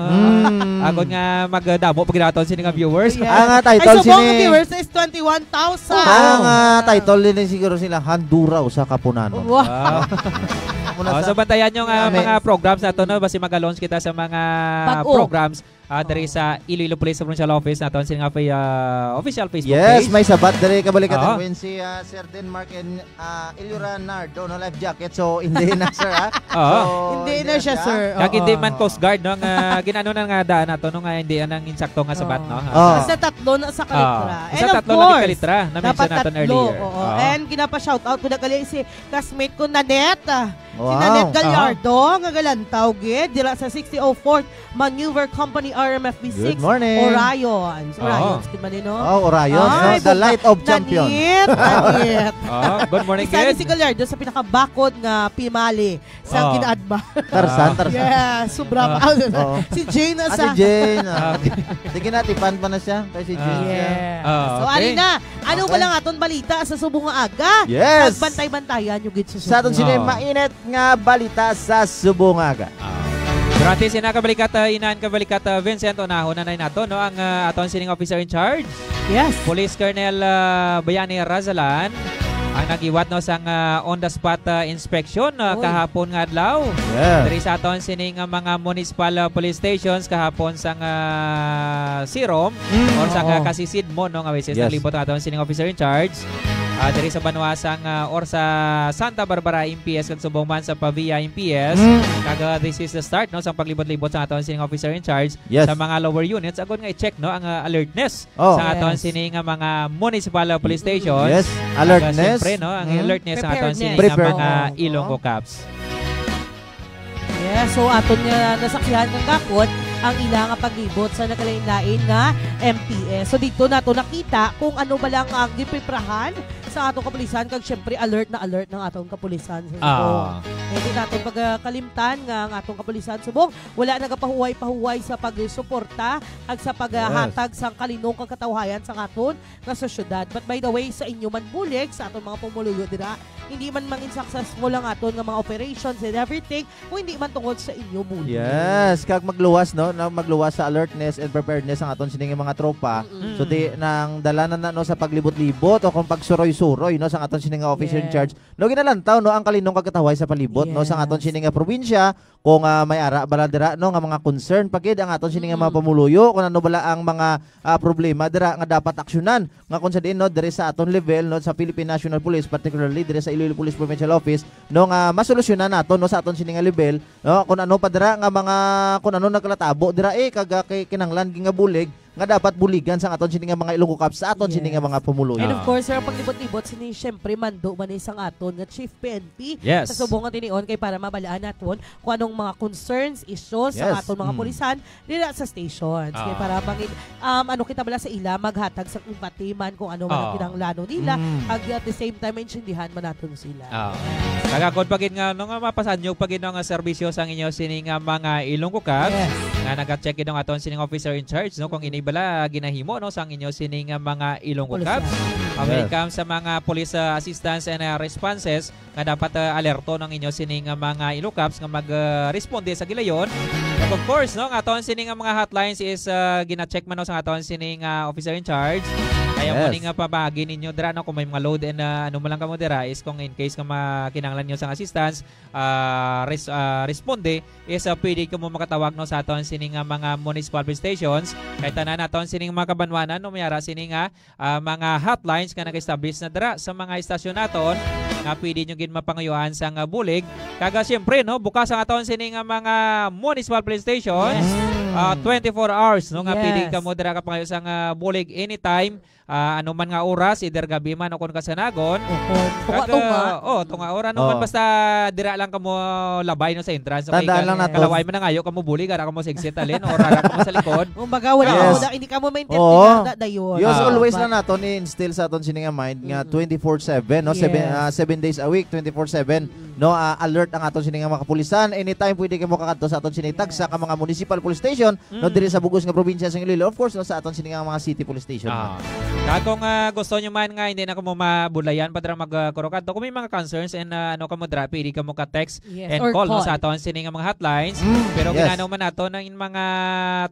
Agon nga magdamo pag naton sini nga viewers. Ang title sini. Ay viewers is 21,000. Ang title din siguro sila Handuraw sa Kapunanon. Wow. So bantayan nyo mga programs na ito, no? Basi mag-launch kita sa mga programs dari sa Iloilo Police Provincial Office naton sining official Facebook page. Yes, may sabat dari kabalikan win si Sir Denmark and Ilyura Nardo no life jacket. So hindi na sir ha. Hindi na siya sir. Kag hindi man Coast Guard no nga ginano na nga daan nato no nga hindi anang insakto nga sabat no. Sa 3 na sa kalitra. And of course, kalitra na mention naton earlier. And ginapa-shoutout ko na gali si classmate ko Nanette. Si Nanette Gallardo nga galantaw gid dira sa 6004th Maneuver Company RMFB6 Good morning. Orion. Skid man no? Orion. The light of champion. Nanette. Good morning kid. Si Gallardo sa pinakabakod nga Pimali sa Kinaadma. Tarzan. Yeah, sobra pa. Si Jane sa. Si Jane. Sige na, tipan pa na siya. Kay si Jane. So, ali na. Ano ba lang aton balita sa subong nga aga? Yes. Bantay-bantayan yung gid sa subong. Sa aton sila mainit nga balita sa subong aga. Durante sinakabalikat inaan kabalikat Vincent Onaho na nato no ang aton sining officer in charge. Yes. Police Colonel Bayani Razalan ang nagiwat no sang on the spot inspection kahapon nga adlaw. Diri sa aton sining mga municipal police stations kahapon sang Sirom or sang Kasisidmo no nga beses naglibot aton sining officer in charge. Diri sa Banwasang or sa Santa Barbara MPS kag subong man sa Pavia MPS. Kag this is the start no sa paglibot-libot sa aton sining officer in charge sa mga lower units agon nga i-check no ang alertness sa aton sining mga municipal police stations. Yes, alertness. Siyempre no ang alertness sa aton sining mga Ilonggo Caps. Yeah, so aton nga nasaksihan ng gakot ang ilang paglibot sa nakalain-lain nga MPS. So dito nato nakita kung ano ba lang ang gipiprahan sa atong kapulisan kag syempre alert na alert ng atong kapulisan sa subong. Hindi natin pagkalimtan nga ang atong kapulisan subong wala nagapahuway-pahuway sa pagsuporta ag sa paghatag sang kalinong kag katawhayan sa aton nga sosyedad. But by the way sa inyo man bulig sa atong mga pumuluyo dira hindi man mangin successful ang aton nga mga operations and everything kung hindi man tungod sa inyo bulig. Yes, kag magluwas no, na magluwas sa alertness and preparedness ang aton sining mga tropa. So di nang dalanan na no sa paglibot-libot o kung pagsuroy-suroy no sa aton sining officer in charge. No ginalantaw no ang kalinong kagkataway sa palibot no sa aton sining probinsya kung may ara bala dira no nga mga concern pagid ang aton sining mga pamuluyo kung ano bala ang mga problema dira nga dapat aksyonan nga kun sa diin no diri sa aton level no sa Philippine National Police particularly diri sa Iloilo Police Provincial Office no nga masolusyonan naton no sa aton sining level no kung ano pa dira nga mga kung ano nagkalatabo dira kaga kay kinanglan nga bulig nga dapat buligan sa aton sining mga Ilonggo Cups sa aton sining mga pumuluyo. And of course, sir, paglibot-libot sini syempre mando man isang aton nga Chief PNP sa subong tinion kay para mabalaan naton kung anong mga concerns, issues sa aton mga pulisan dira sa stations. Kay para mangin ano kita bala sa ila maghatag sa impatiman kung ano man ang kinahanglan nila ag at the same time intindihan man naton sila. Kagakod pagid nga no nga mapasadyo pagid nga serbisyo sa inyo sining mga Ilonggo Cups nga naga-check idong aton sining officer in charge no kung ini bala ginahimo no sang inyo sining mga Ilonggo Cups. When it comes sa mga police assistance and responses nga dapat alerto ng inyo sining mga Ilonggo Cups nga mag-responde sa gilayon. And of course no nga aton sining mga hotlines is gina-check man no sa aton sining officer in charge. Kaya mo nga pabagi ninyo dira no kung may mga load and ano mo lang kamo dira is kung in case nga makinahanglan nyo sang assistance responde is pwede ka mo makatawag no sa aton sining mga municipal police stations kay tanan naton sining mga kabanwanan no mayara sining mga hotlines nga nag-establish na dira sa mga istasyon naton nga pwede nyo gin mapangayuan sang bulig kaga syempre no bukas ang aton sining mga municipal police stations 24 hours no nga pwede ka mo dira ka pangayo sang bulig anytime ano man nga oras either gabi man o kun kasanagon tunga ora no man basta dira lang kamo labay no sa entrance okay lang nato kalaway man ngayo kamo bulig ara kamo sa exit alin or ara kamo sa likod kumbaga wala hindi kamo maintindihan dayon yes always lang nato ni instill sa aton sining mind nga 24/7 no 7 days a week 24/7 no alert ang aton sining mga kapulisan anytime pwede kamo kakadto sa aton sining tagsa ka mga municipal police station no diri sa bugos nga probinsya sa Iloilo of course no sa aton sining mga city police station kung gusto nyo man nga hindi na kamo mabulayan padra magkurokadto kung may mga concerns and ano kamo dra pwede kamo ka text and call no sa aton sining mga hotlines pero ginanaw man nato ng mga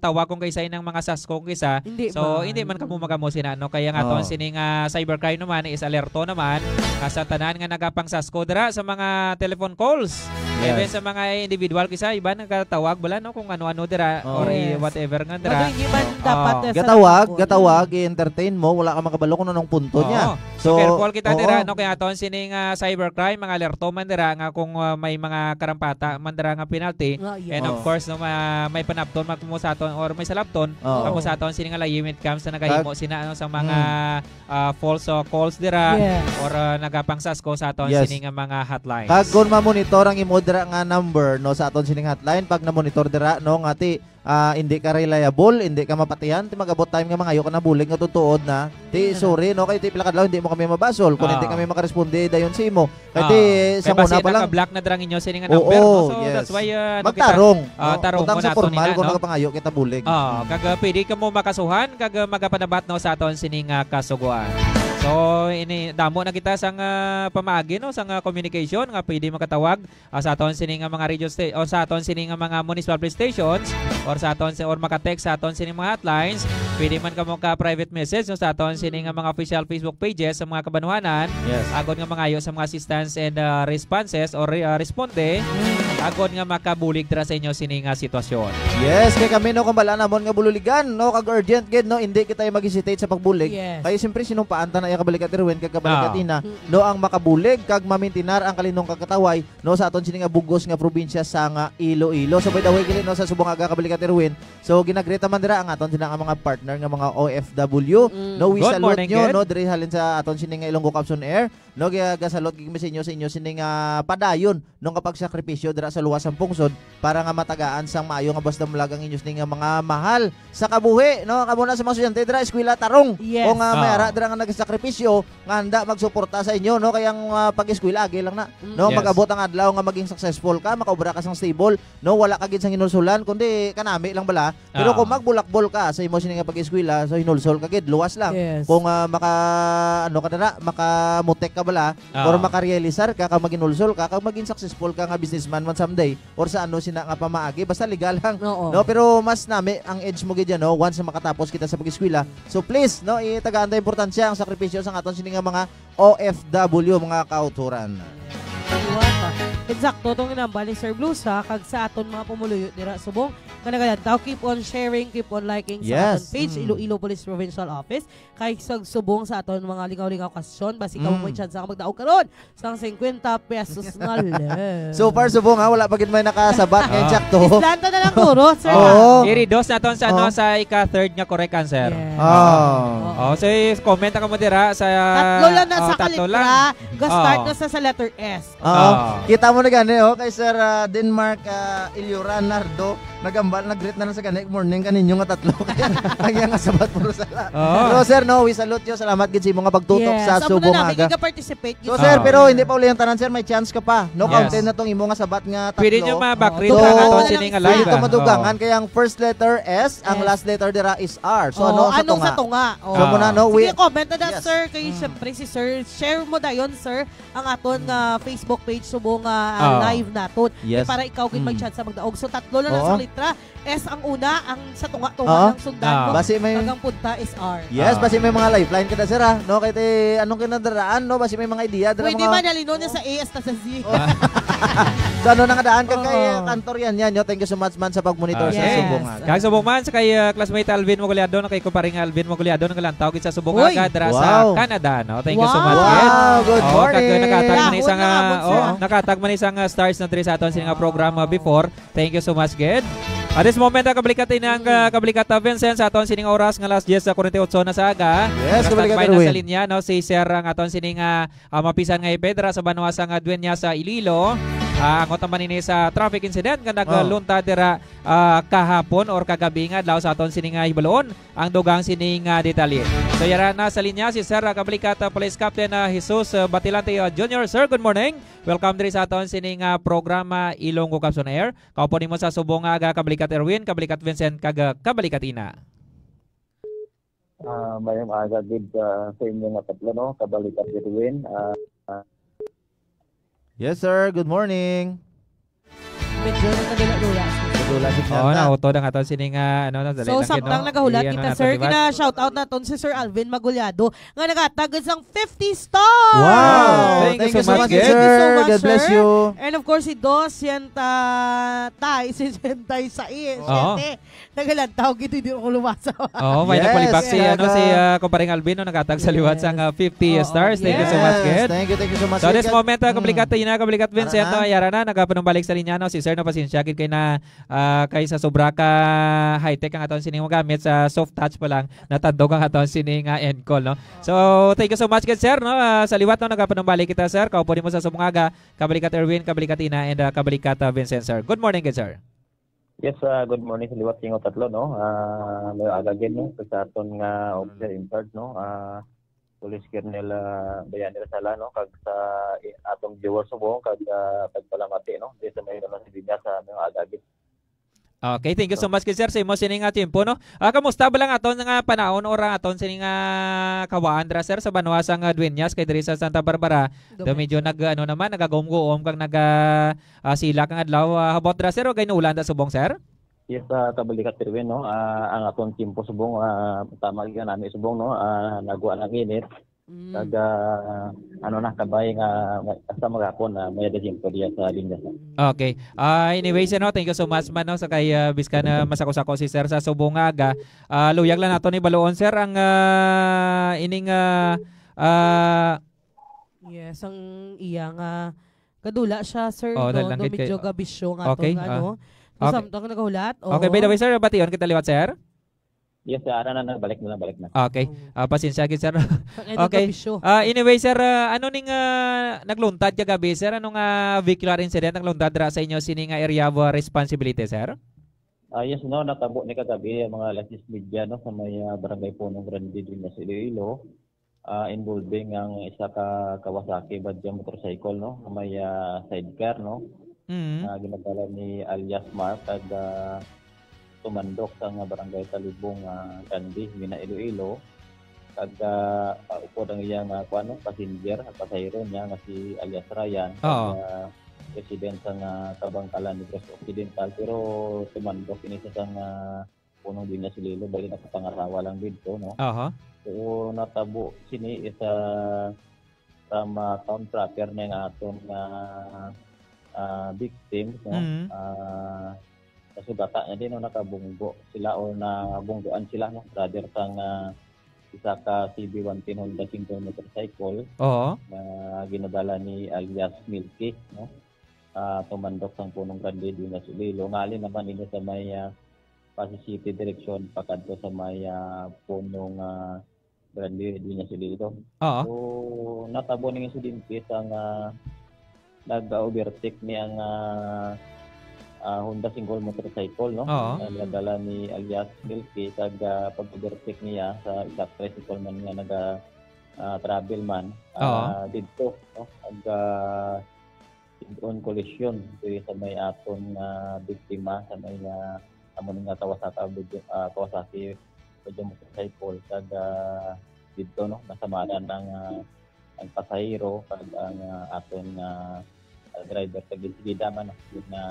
tawag kung kaysa ng mga sasko kung kaysa so hindi man kamo magamo sinano kaya nga aton sining cybercrime naman is alerto naman sa tanan nga nagapang sasko dra sa mga telephone calls even sa mga individual kaysa iba nagkatawag bala no kung ano-ano dira or whatever nga dira gatawag i-entertain mo wala ka makabalo kung anong punto niya. So careful kita dira no kaya aton sining cybercrime mga alerto man dira nga kung may mga karampata man dira nga penalty and of course no may panapton magmo sa aton or may salapton kamo sa aton sining limit comes na nagahimo sina ano sa mga false calls dira or nagapang sasko sa aton sining mga hotlines. Kag kun ma-monitor ang imo dira nga number no sa aton sining hotline pag na-monitor dira no nga hindi ka reliable, hindi ka mapatihan, ti magabot time nga mangayo ka na bulig nga tutuod na. Ti sorry no kay ti pila kadlaw hindi mo kami mabasol kung hindi kami makaresponde dayon sa imo. Kay ti sa una pa lang naka-block na drang inyo sining number no? So that's why magtarong. Tarong mo sa formal kung nakapangayo kita bulig. Kag pwede ka mo makasuhan kag magapanabat no sa aton sining kasuguan. So ini damo na kita sang pamaagi no sang communication nga pwede makatawag sa aton sining mga radio station o sa aton sining mga municipal police stations or sa aton or maka-text sa aton sining mga hotlines. Pwede man kamo ka private message no, sa aton sining mga official Facebook pages sa mga kabanwanan. Agod nga mangayo sa mga assistance and responses or responde. Agod nga makabulig dira sa inyo sining sitwasyon. Yes, kay kami no kung bala namon nga bululigan no kag urgent gid no hindi kita mag-hesitate sa pagbulig. Kay simpre sinong paanta na kabalikat Erwin kag kabalikat ina no ang makabulig kag mamintinar ang kalinong kakataway no sa aton sining bugos nga probinsya sa nga Iloilo. So by the way gili no sa subong aga kabalikat Erwin. So ginagreta man dira ang aton sinang mga partner nga mga OFW. No we salute nyo no diri halin sa aton sining Ilonggo Cups on Air. No gasalot gid sa inyo sining padayon no kapag sakripisyo dira sa luwas ang pungsod para nga matagaan sang maayo nga basta mulagang inyo sining mga mahal sa kabuhi no kamo na sa mga estudyante dira eskwela tarong o nga mayara dira nga nagsakripisyo nga handa magsuporta sa inyo no kayang pag-eskwela agi lang na no magabot ang adlaw nga maging successful ka makaobra ka sang stable no wala ka gid sang hinulsulan kundi kanami lang bala pero kung magbulakbol ka sa imo sining pag-eskwela so hinulsol ka gid luwas lang kung maka ano ka dira makamutek ka ka bala or makarealisar ka, maging ulsol ka, maging successful ka nga businessman man someday or sa ano sina nga pamaagi, basta legal lang. No, pero mas nami ang edge mo gid no once na makatapos kita sa pag-eskwela. So please, no, itagaan ta importansya ang sakripisyo sa aton sini nga mga OFW, mga kauturan. Eksakto itong inambal ni Sir Blues ha, kag sa aton mga pumuluyo dira subong kanagalantaw, keep on sharing, keep on liking sa aton page Iloilo Police Provincial Office kay subong sa aton mga lingaw-lingaw kasyon basi ka mo chance ka magdaog karon sang 50 pesos na lang. So far subong ha, wala pa gid may nakasabat ngayon sakto. Islanta na lang puro sir. I-redos naton sa ano sa ika-third nga correct answer. So comment ka mo dira sa tatlo lang na sa kalitra, start na sa letter S. Kita mo na gani kay Sir Denmark Ilioran Nardo nag-greet na lang sa gani morning kaninyo nga tatlo kaya nga sabat puro sala. So sir, no, we salute you, salamat gid sa imo nga pagtutok sa subong aga. Participate so sir, pero hindi pa uli ang tanan sir, may chance ka pa, no, counted na tong imo nga sabat nga tatlo. Pwede nyo ma-backread na aton sining live. Ito madugangan kaya ang first letter S, ang last letter dira is R. So ano sa tunga? So muna no, sige, comment na da sir kay syempre si sir, share mo dayon sir ang aton nga Facebook page subong live naton para ikaw gid may chance sa magdaog. So tatlo na lang sa litra. S ang una, ang sa tunga-tunga ng sundan mo. Basi may hanggang punta is R. Yes, basi may mga lifeline kita sir ha. No, kay anong kinadaraan no, basi may mga idea dira mga. Pwede man nalino niya sa A sa Z. So ano nang daan ka kay kantor yan. Yo, thank you so much man sa pagmonitor sa subong aga. Kag subong man sa kay classmate Alvin Moguliado na kay kuparing Alvin Moguliado nga lantaw gid sa subong aga dira sa Canada no. Thank you so much. Good morning. Kag nakatag man isang stars na diri sa aton sining programa before. Thank you so much gid. At this moment, kabalikatin ang kabalikata Vincent sa aton sining oras nga last 10:48 na sa aga. Yes, kabalikata Erwin. Sa linya, no, si Sir ang aton sining mapisan nga Pedra sa Banuasa nga Duenya sa Iloilo. Ang otaman ini sa traffic incident nga naglunta dira kahapon or kagabi nga daw sa aton sining hibaloon ang dugang sining detalye. So yara na sa linya si Sir kabalikata Police Captain Jesus Batilante Jr. Sir, good morning. Welcome diri sa aton sining programa Ilonggo Capson Air. Kaupo nimo sa subong aga kabalikat Erwin, kabalikat Vincent kag kabalikat Ina. Mayong aga gid sa inyo nga tatlo no, kabalikat Erwin. Yes sir, good morning. Medyo nakadula-dula. Nauto na nga to sining so samtang nagahulat kita sir, kina shout out naton si Sir Alvin Maguliado nga nagatagad sang 50 stars. Wow! Thank you so much, sir. God bless you. And of course si Sentay sa nagalantaw gid di ko lumasa. May nagpalibak si si kumparing Alvin no nagatag sa liwat sang 50 stars. Thank you so much, kid. Thank you so much. So this moment kablikat Vincent yara na nagapanumbalik sa linya no si sir na pasensya gid kay na kay sa sobra ka high-tech ang aton sining gamit sa soft touch pa lang natandog ang aton sining end call no. So thank you so much sir no sa liwat no nagapanumbalik kita sir. Kaupo nimo sa sumungaga kabalikat Erwin, kabalikat Ina and kabalikat Vincent sir. Good morning sir. Yes, good morning sa liwat kingo tatlo no. May aga gid no sa aton nga officer in charge no. Police Colonel Bayani Rasala no kag sa atong viewers subong kag pagpalamati no di sa may si Binya sa mga aga gid. Okay, thank you so much sir sa imo sining tempo no. Kamusta ba lang aton nga panahon or aton sining kawaan dra sir sa Banuasa nga Dueñas kay diri sa Santa Barbara. Do medyo naman nagagom-gom kang sila kang adlaw habot dra sir o gay ulan da subong sir? Yes, kabalikat Erwin no. Ang aton tempo subong tama gyud nami subong no. Nagwa ng init. Kag kabay nga sa magapon may tempo diya sa linya. Okay. Anyway, no, thank you so much man no sa kay biskan masako-sako si sir sa subong aga. Luyag lang nato ni baloon sir ang ining yes, ang iyang kadula siya sir no medyo gabisyo nga okay. Samtang nagahulat. Okay, by the way sir, bation kita liwat sir. Yes, ara na balik na. Okay. Pasensya gid sir. Okay. Anyway sir, ano ning nagluntad kagabi sir? Anong vehicular incident ang luntad dra sa inyo sining area of responsibility sir? Yes no, natabo ni kagabi mga latest media no sa may barangay Punong Grande din sa Iloilo. Involving ang isa ka Kawasaki Badya motorcycle no, may sidecar no. Ginadala ni alias Mark at tumandok sa barangay Talibong Kandi, Mina Iloilo. kag upod ang iyang passenger at pasahero niya nga si alias Ryan. Oo. President sa Kabangkalan Negros Occidental, pero tumandok ini sa punong din na sililo bali nakapangarawa lang dito, no? Aha. So natabo sini isa sama contractor na nga aton nga victims, no? Kasugata na din no, nakabunggo sila o nabunggoan sila, no? Rather sang isa ka CB110 Honda single motorcycle Oo. na ginadala ni alias Milky, no? Tumandok sang punong grande din na sililo. Ngali naman ini sa may Pasig City direction pakadto sa may punong grande din na sililo. Oo. So natabo ning insidente sang nag-overtake ni ang Honda single motorcycle, no? Oo. Nadala ni alias Milky kag pag-overtake niya sa isa tricycle man nga naga travel man dito, no? On collision sa may aton biktima sa may amon nga Kawasaki motorcycle kag dito, no? Nasamaran ang pasahero kag ang aton driver sa gilid man na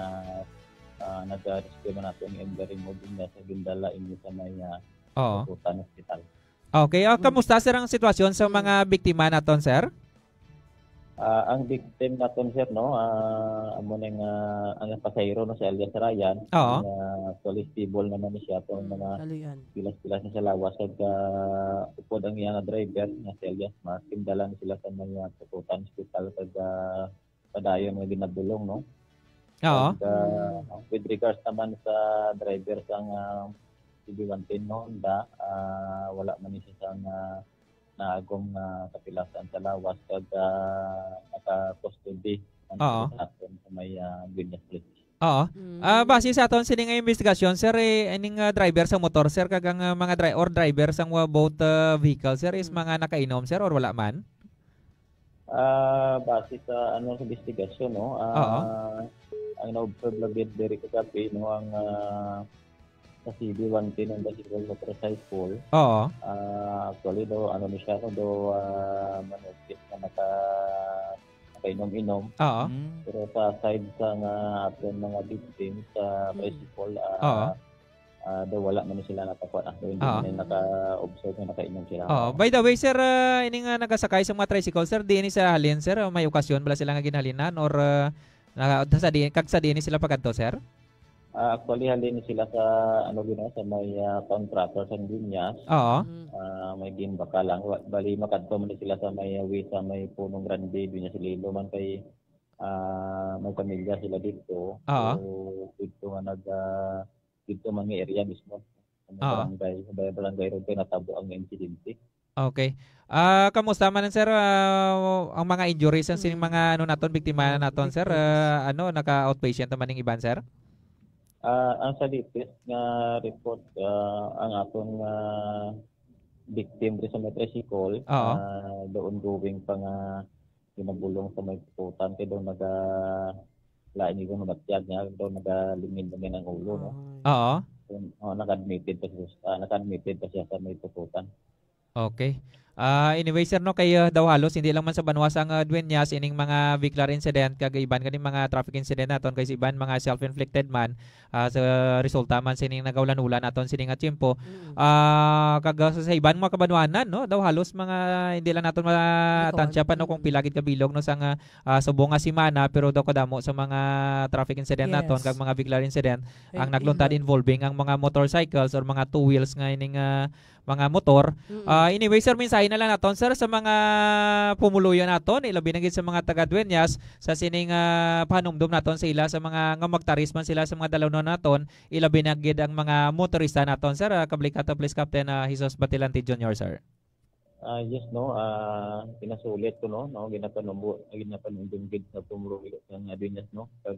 nag-rescue man natin yung remove niya sa gindala inyo sa may Kutan Hospital. Okay, kamusta sir ang sitwasyon sa mga biktima naton, sir? Ang victim naton, sir, no, amo nang ang pasahero no si alias Ryan, actually stable naman siya tong mga pilas-pilas na sa lawas kag upod ang iyang driver nga si alias Mark, timdala na sila sa mga Kutan Hospital kag padayon nga ginabulong, no. Oo. With regards naman sa driver sang CB110 Honda, wala man siya sang naagong kapilasan sa lawas kag naka-custody sa aton sa may Guinness Police. Oo. Base sa aton sining nga investigasyon, sir, ining driver sa motor, sir, kag ang mga driver sang both vehicle, sir, is mga nakainom, sir, or wala man? Base sa sa investigasyon, no, ang na-observe lang diri kagabi, no, ang sa CB110 ng single motorcycle. Oo. Actually do ni siya do manukit na nakainom-inom. Oo. Pero sa side sa aton mga victims sa tricycle, do wala man sila nakakuha. Hindi man naka-observe na nakainom sila. By the way, sir, ini nga nagasakay sa mga tricycle, sir, di ni sa halin, sir, may okasyon bala sila nga ginhalinan or sa di ni sila pagadto, sir? Actually halin sila sa sa may contractor sa Guinness. Oo. May ginbaka lang bali makadto man sila sa may sa may punong grande din sa Lilo man kay may pamilya sila dito. So dito nga dito man nga area mismo. Barangay ron natabo ang insidente. Okay. Kamusta man, sir, ang mga injuries ang sining mga naton biktima naton, sir? Naka-outpatient naman ning iban, sir? Ang sa latest nga report, ang aton victim sa may tricycle, doon going pa nga ginabulong sa may Kutan kay doon lain yung nabatyag niya, doon nagalingin ang ulo, no? Oo. Naka-admitted pa siya sa may Kutan. Okay. Anyway, sir, no, kay daw halos hindi lang man sa Banwas ang Dueñas ining mga vehicular incident kag iban kaning mga traffic incident naton kay iban mga self-inflicted man sa resulta man sining nagawlan-ulan naton sining nga tiempo. Kag sa iban mga kabanwanan, no, daw halos mga hindi lang naton matansya pa no kung pilagid ka bilog no sang subong nga semana, pero daw kadamo sa mga traffic incident naton kag mga vehicular incident ang nagluntad involving ang mga motorcycles or mga two wheels nga ining mga motor. Anyway, sir, mensahe na lang naton, sir, sa mga pumuluyo naton, ilabi na gid sa mga taga Dueñas sa sining panumdum naton sa ila sa mga nga magtaris man sila sa mga dalaw naton, ilabi na gid ang mga motorista naton, sir. Kablikata Police Captain Jesus Batilante Jr., sir. Yes, no, pinasulit ko, no, ginapanumdum gid sa pumuluyo ng Dueñas, no, kag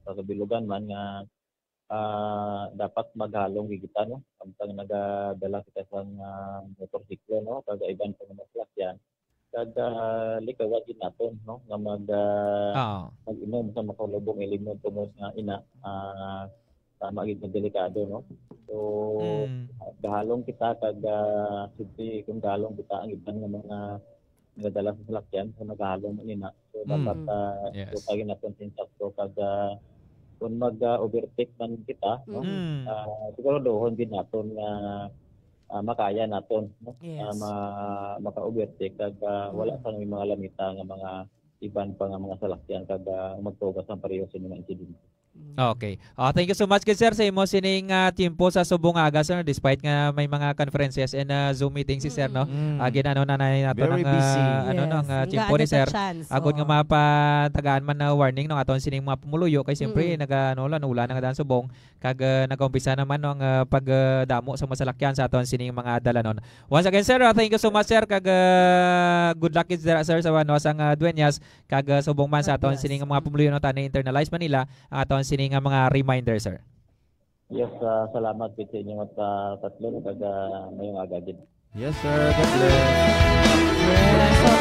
sa kabilugan man nga dapat maghalong gigita, no, pagtang nagadala kita sa motorsiklo, no, kag iban pa mga sasakyan kag likawad din naton, no, nga mag-inom sa makulubong ilimnon tungod nga ina sa magiging delikado, no. So gahalong kita kag siyempre kung gahalong kita ang iban nga mga nagadala sa salakyan so nagahalong mo nina. So dapat tutagin natin sintakto kag kung mag-overtake man kita, no? Siguro doon din natin nga makaya natin, no? Maka-overtake kag wala sa mga lamita nga mga iban pa nga mga salakyan kag magtugas ang pareho sa mga insidente. Okay. Thank you so much sir sa imo sining timpo sa subong aga sir despite nga may mga conferences and Zoom meetings si sir no. Ginano na nato Very ng busy. ng timpo ni sir. Agud nga mapatagaan man na warning no aton sining mga pumuluyo kay siyempre ulan nga dan subong kag nag-umpisa naman no ang pagdamo sa masalakyan sa aton sining mga dalanon. Once again sir, thank you so much sir kag good luck sir sa sang Dueñas kag subong man sa aton sining mga pumuluyo no tani internalize Manila ang aton sining mga reminder sir. Yes, salamat sa inyo at tatlo kag mayong aga gid. Yes sir, God bless. Yes, so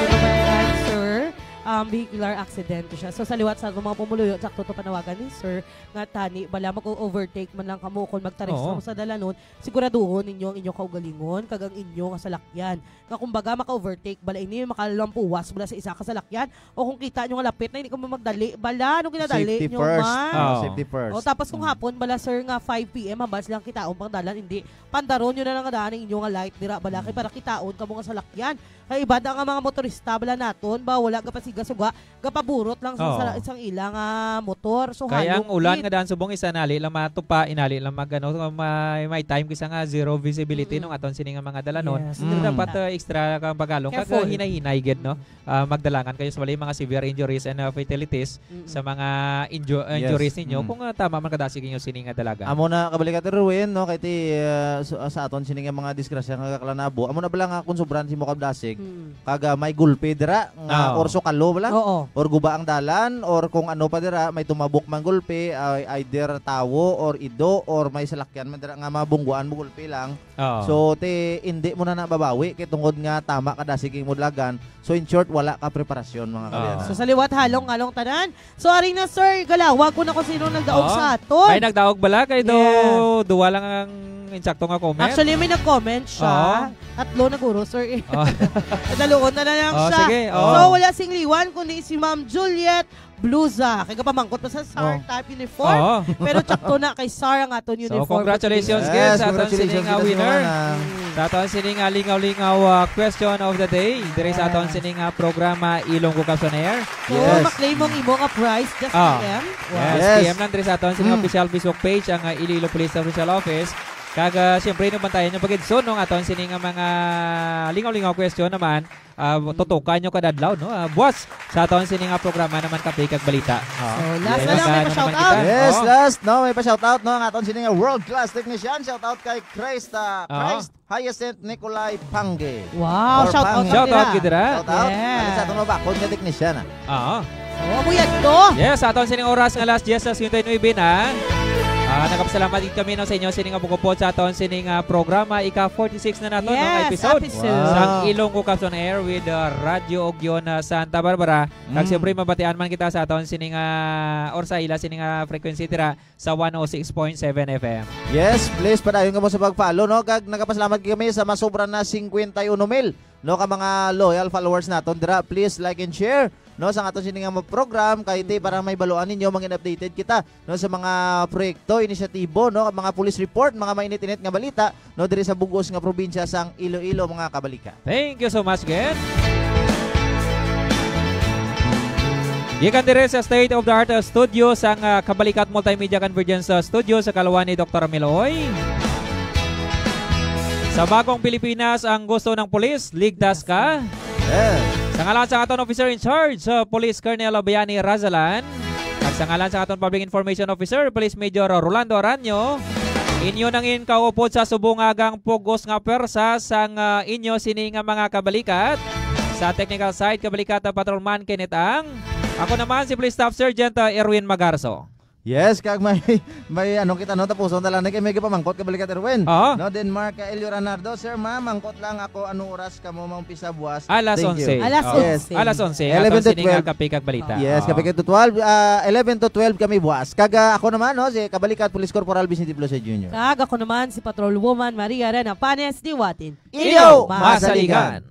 sir, vehicular accident siya. So sa liwat sa mga pumuluyo, sakto to panawagan ni sir nga tani bala mag-overtake man lang kamo kung magtaresto mo sa dalanon, siguraduhon ninyo ang inyong kaugalingon kag ang inyong salakyan. Nga kumbaga maka-overtake bala ini makalampuwas bala sa isa ka salakyan o kung kita nyo nga lapit na hindi ko magdali bala anong ginadali Safety nyo first. man. Safety first. O tapos kung hapon bala sir nga 5 PM habas lang kitaon pang dalan hindi pandaron nyo na lang nga daan ang inyong nga light dira bala kay para kitaon kamo nga salakyan. Kay ibada nga mga motorista bala naton ba wala ka pasiga-suga gapaburot lang sa isang ilang motor so kaya ang ulan nga daan subong isa nali lang matupa inali lang magano may time kisa nga zero visibility nung aton sini nga mga dalanon. Dapat extra kang pagalong kag hinay-hinay gid no. Magdalangan kayo sa mga severe injuries and fatalities sa mga injuries ninyo kung tama man kadasig inyo sini nga dalaga. Amo na kabalikat Ruin no kay ti sa aton sini nga mga disgrasya nga kaklanabo. Amo na bala nga kung sobran si mo kadasig kag may gulpe dira nga orso kalo bala or guba ang dalan or kung ano pa dira may tumabok man gulpe either tawo or ido or may salakyan man dira nga mabungguan mo gulpe lang. So te hindi mo na nababawi kay tungod nga tama kadasig mo dalagan. So in short wala ka preparasyon mga kabiyana. So sa liwat halong tanan. So ari na sir galawag ko na kung sino nagdaog sa aton. May nagdaog bala kay duwa lang ang insakto nga comment. Actually may nag-comment siya. Tatlo na guro sir. Daluon na lang siya. Sige. So wala sing liwan kundi si Ma'am Juliet Bluza. Kaya pamangkot pa sa SAR type uniform. Pero tsakto na kay SAR ang aton uniform. So congratulations guys sa aton sining winner. Sa aton sining lingaw-lingaw question of the day. Diri sa aton sining programa Ilonggo Capson Air. So maklaim mong imo nga prize just PM. Yes, PM lang diri sa aton sining official Facebook page ang Iloilo Police Official Office. Kag siyempre bantayan nyo pagidso nung aton sining mga lingaw-lingaw question naman tutukan nyo kadadlaw no buwas sa aton sining programa naman kape kag balita. So last na lang may pa-shout out. Yes, last no may pa-shout out no ang aton sining world class technician. Shout out kay Christ Hyacinth Nicolay Pange. Wow, shout out gidira. Shout out. Sa aton bakod nga technician. Amo yan to. Yes, aton sining oras nga last 10:59 na. Nagpasalamat din kami sa inyo sining bukupod sa aton sining programa ika-46 na nato ng episode sa Ilonggo Capson Air with Radio Ogyon Santa Barbara. Kag siyempre mabatian man kita sa aton sining or sa ila sining frequency tira sa 106.7 FM. Yes, please padayon ka mo sa pag-follow no kag nagpasalamat kami sa masobra na 51,000 no ka mga loyal followers naton dira. Please like and share no sa aton sining program kay para may baluan ninyo mangin updated kita no sa mga proyekto, inisyatibo no mga police report, mga mainit-init nga balita no diri sa bugos nga probinsya sang Iloilo mga kabalika. Thank you so much again. Gikan dire sa State of the Art Studio sang Kabalikat Multimedia Convergence Studio sa kaluwan ni Dr. Miloy. Sa bagong Pilipinas ang gusto ng pulis, ligtas ka. Sa ngalan sa aton officer in charge, Police Colonel Bayani Razalan. At sa ngalan sa aton Public Information Officer, Police Major Rolando Aranyo. Inyo nangin kaupod sa subungagang pugos nga persa sang inyo sining mga kabalikat. Sa technical side, kabalikat Patrolman Kenneth Ang. Ako naman si Police Staff Sergeant Erwin Magarso. Yes, kag may ano kita no tapuson na lang kay may pamangkot ka balikat Erwin. No, Denmark Elio Ranardo, sir ma'am, mangkot lang ako ano oras ka mo maumpisa buwas. Alas Thank 11. you. Alas Yes. 11. Alas 11. 11 to 12. Kapikag balita. Yes, kapikag to 12, 11 to 12 kami buwas. Kag ako naman no si kabalikat Police Corporal Vicente Plose Jr. Kag ako naman si Patrol Woman Maria Rena Panes Diwatin. Inyo Masaligan.